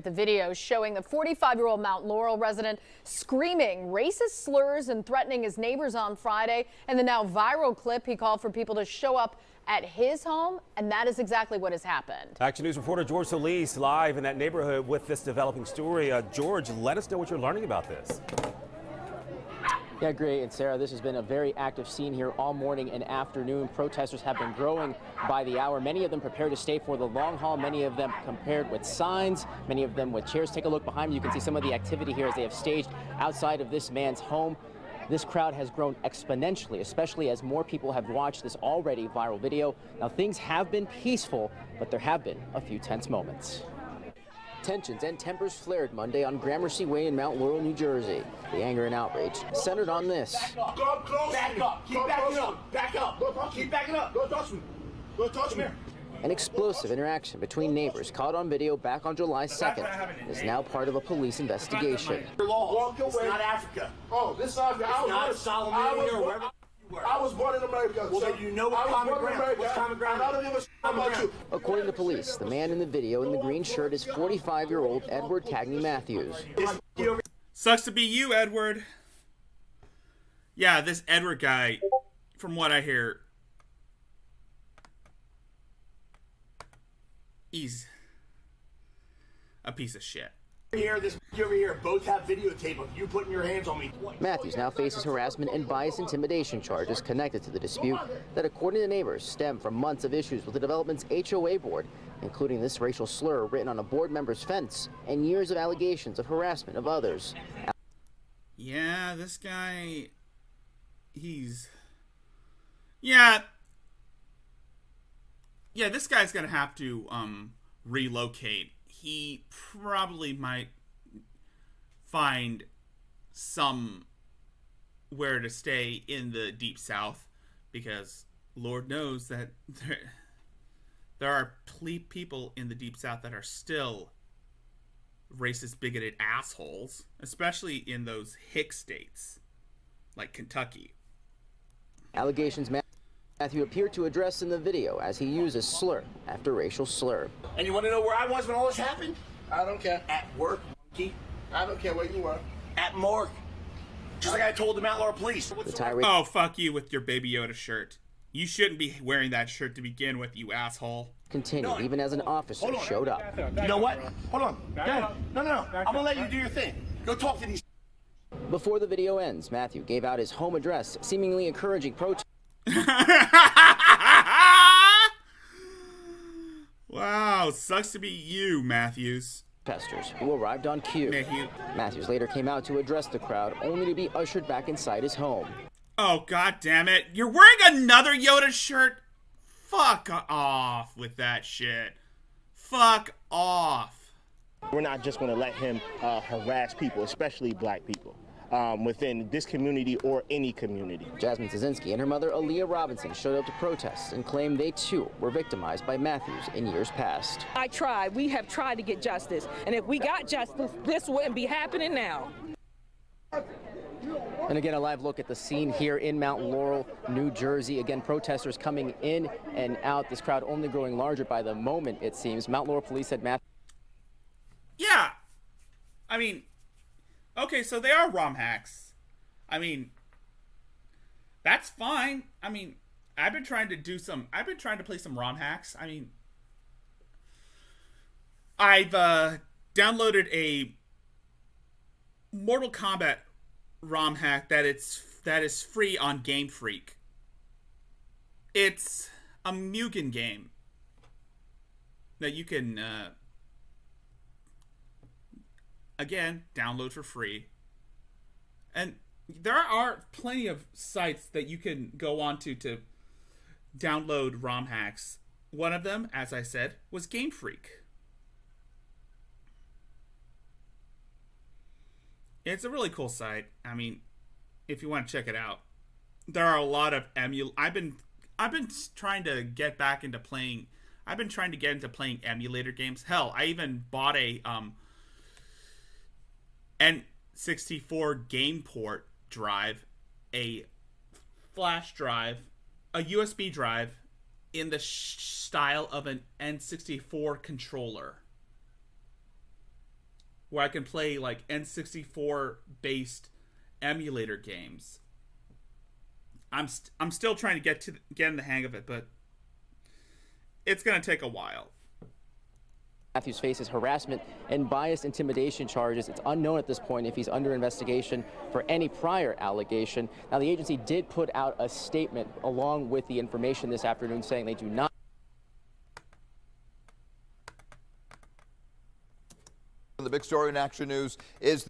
The video showing the 45-year-old Mount Laurel resident screaming racist slurs and threatening his neighbors on Friday. And the now viral clip, he called for people to show up at his home, and that is exactly what has happened. Action News reporter George Solis live in that neighborhood with this developing story. George, let us know what you're learning about this. Yeah, Gray and Sarah, this has been a very active scene here all morning and afternoon. Protesters have been growing by the hour. Many of them prepared to stay for the long haul. Many of them prepared with signs, many of them with chairs. Take a look behind me. You can see some of the activity here as they have staged outside of this man's home. This crowd has grown exponentially, especially as more people have watched this already viral video. Now, things have been peaceful, but there have been a few tense moments. Tensions and tempers flared Monday on Gramercy Way in Mount Laurel, New Jersey. The anger and outrage centered on this. Back up. Keep backing up. Back up. Keep backing up. Don't touch me. Don't touch me. An explosive interaction between neighbors caught on video back on July 2nd is now part of a police investigation. Walk away. It's not Africa. Oh, this is Africa. It's not Solomon or wherever. I was born in America. Well, then you know what common ground. What's common ground? I don't give a shit about you. According to police, the man in the video in the green shirt is 45-year-old Edward Cagney Matthews. Sucks to be you, Edward. Yeah, this Edward guy, from what I hear, he's a piece of shit. This over here, both have videotape of you putting your hands on me. Matthews now faces harassment and bias intimidation charges connected to the dispute that, according to neighbors, stem from months of issues with the development's HOA board, including this racial slur written on a board member's fence and years of allegations of harassment of others. Yeah, this guy, Yeah, this guy's gonna have to relocate. He probably might find somewhere to stay in the Deep South, because Lord knows that there are people in the Deep South that are still racist, bigoted assholes, especially in those hick states like Kentucky. Allegations Matthew appeared to address in the video as he uses slur after racial slur. And you want to know where I was when all this happened? I don't care. At work, monkey. I don't care where you were. At morgue. Just like I told the Mount Laurel police. Oh, fuck you with your Baby Yoda shirt. You shouldn't be wearing that shirt to begin with, you asshole. Continued even as an officer showed up. You know what? Hold on. No. I'm going to let you do your thing. Go talk to these. Before the video ends, Matthew gave out his home address, seemingly encouraging protest. Wow, sucks to be you, Matthews. Protesters who arrived on cue. Matthews later came out to address the crowd, only to be ushered back inside his home. Oh, god damn it. You're wearing another Yoda shirt? Fuck off with that shit. Fuck off. We're not just going to let him harass people, especially black people, within this community or any community. Jasmine Szynski and her mother, Aaliyah Robinson, showed up to protest and claimed they, too, were victimized by Matthews in years past. We have tried to get justice, and if we got justice, this wouldn't be happening now. And again, a live look at the scene here in Mount Laurel, New Jersey. Again, protesters coming in and out. This crowd only growing larger by the moment, it seems. Mount Laurel police said Matthews. Yeah. I mean, okay, so they are ROM hacks. I mean, that's fine. I mean, I've been trying to play some ROM hacks. I mean, I've downloaded a Mortal Kombat ROM hack that is free on Game Freak. It's a Mugen game that you can again download for free. And there are plenty of sites that you can go onto to download ROM hacks. One of them, as I said, was Game Freak. It's a really cool site. I mean, if you want to check it out. There are a lot of I've been trying to get back into playing. I've been trying to get into playing emulator games. Hell, I even bought a N64 game port drive, a flash drive, a USB drive in the style of an N64 controller, where I can play like N64 based emulator games. I'm still trying to get in the hang of it, but it's going to take a while. Matthews faces harassment and biased intimidation charges. It's unknown at this point if he's under investigation for any prior allegation. Now, the agency did put out a statement along with the information this afternoon saying they do not. The big story in Action News is.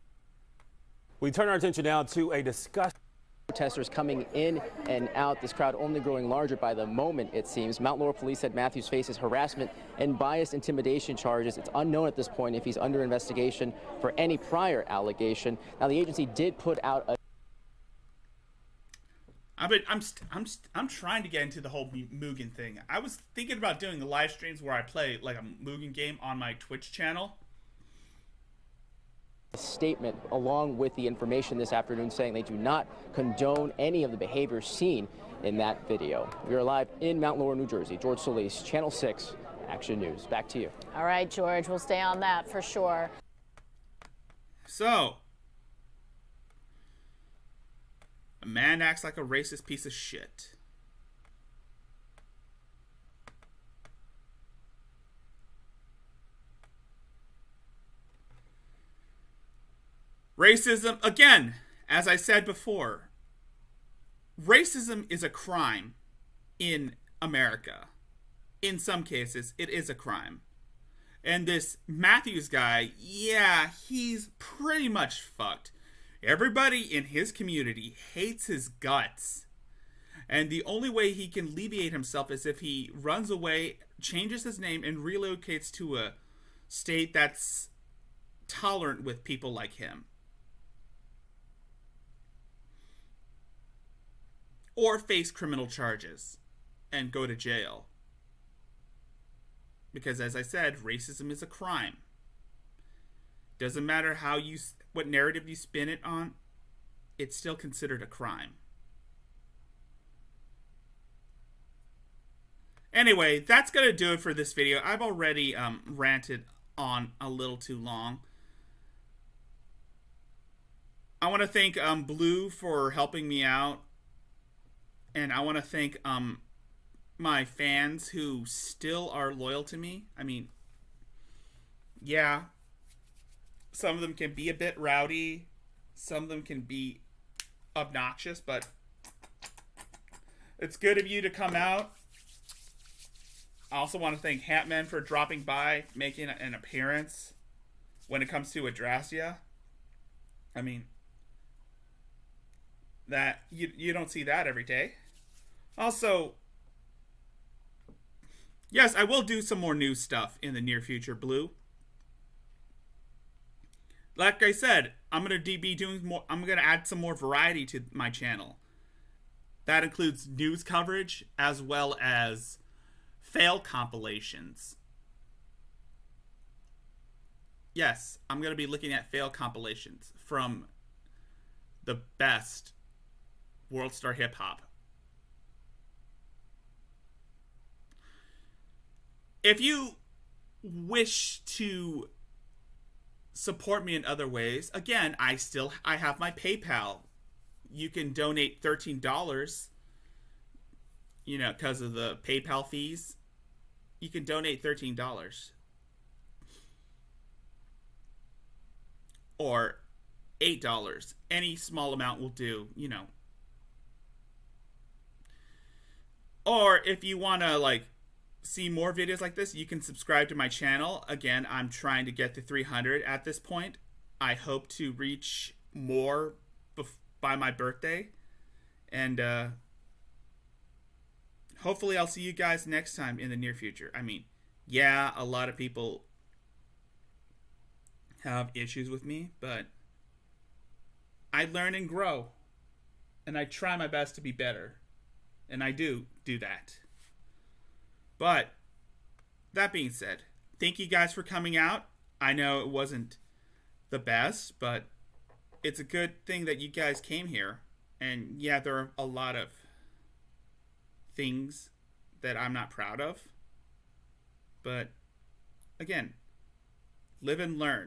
We turn our attention now to a discussion. Protesters coming in and out, this crowd only growing larger by the moment, it seems. Mount Laurel police said Matthews faces harassment and biased intimidation charges. It's unknown at this point if he's under investigation for any prior allegation. Now, the agency did put out a. I'm trying to get into the whole Mugen thing. I was thinking about doing the live streams where I play like a Mugen game on my Twitch channel. Statement along with the information this afternoon saying they do not condone any of the behavior seen in that video. We are live in Mount Laurel, New Jersey. George Solis, Channel 6, Action News. Back to you. All right, George, we'll stay on that for sure. So, a man acts like a racist piece of shit. Racism, again, as I said before, racism is a crime in America. In some cases, it is a crime. And this Matthews guy, yeah, he's pretty much fucked. Everybody in his community hates his guts. And the only way he can alleviate himself is if he runs away, changes his name, and relocates to a state that's tolerant with people like him. Or face criminal charges and go to jail. Because as I said, racism is a crime. Doesn't matter what narrative you spin it on, it's still considered a crime. Anyway, that's going to do it for this video. I've already ranted on a little too long. I want to thank Blue for helping me out. And I want to thank my fans who still are loyal to me. I mean, yeah, some of them can be a bit rowdy. Some of them can be obnoxious, but it's good of you to come out. I also want to thank Hatman for dropping by, making an appearance when it comes to Adrasia. I mean, that you don't see that every day. Also, yes, I will do some more new stuff in the near future, Blue. Like I said, I'm going to be doing more. I'm going to add some more variety to my channel. That includes news coverage as well as fail compilations. Yes, I'm going to be looking at fail compilations from the best World Star Hip Hop. If you wish to support me in other ways, again, I have my PayPal. You can donate $13, because of the PayPal fees. You can donate $13. Or $8. Any small amount will do, Or if you want to, see more videos like this, you can subscribe to my channel. Again, I'm trying to get to 300 at this point. I hope to reach more by my birthday. And hopefully I'll see you guys next time in the near future. I mean, yeah, a lot of people have issues with me, but I learn and grow. and I try my best to be better. And I do that. But that being said, thank you guys for coming out. I know it wasn't the best, but it's a good thing that you guys came here. And yeah, there are a lot of things that I'm not proud of. But again, live and learn.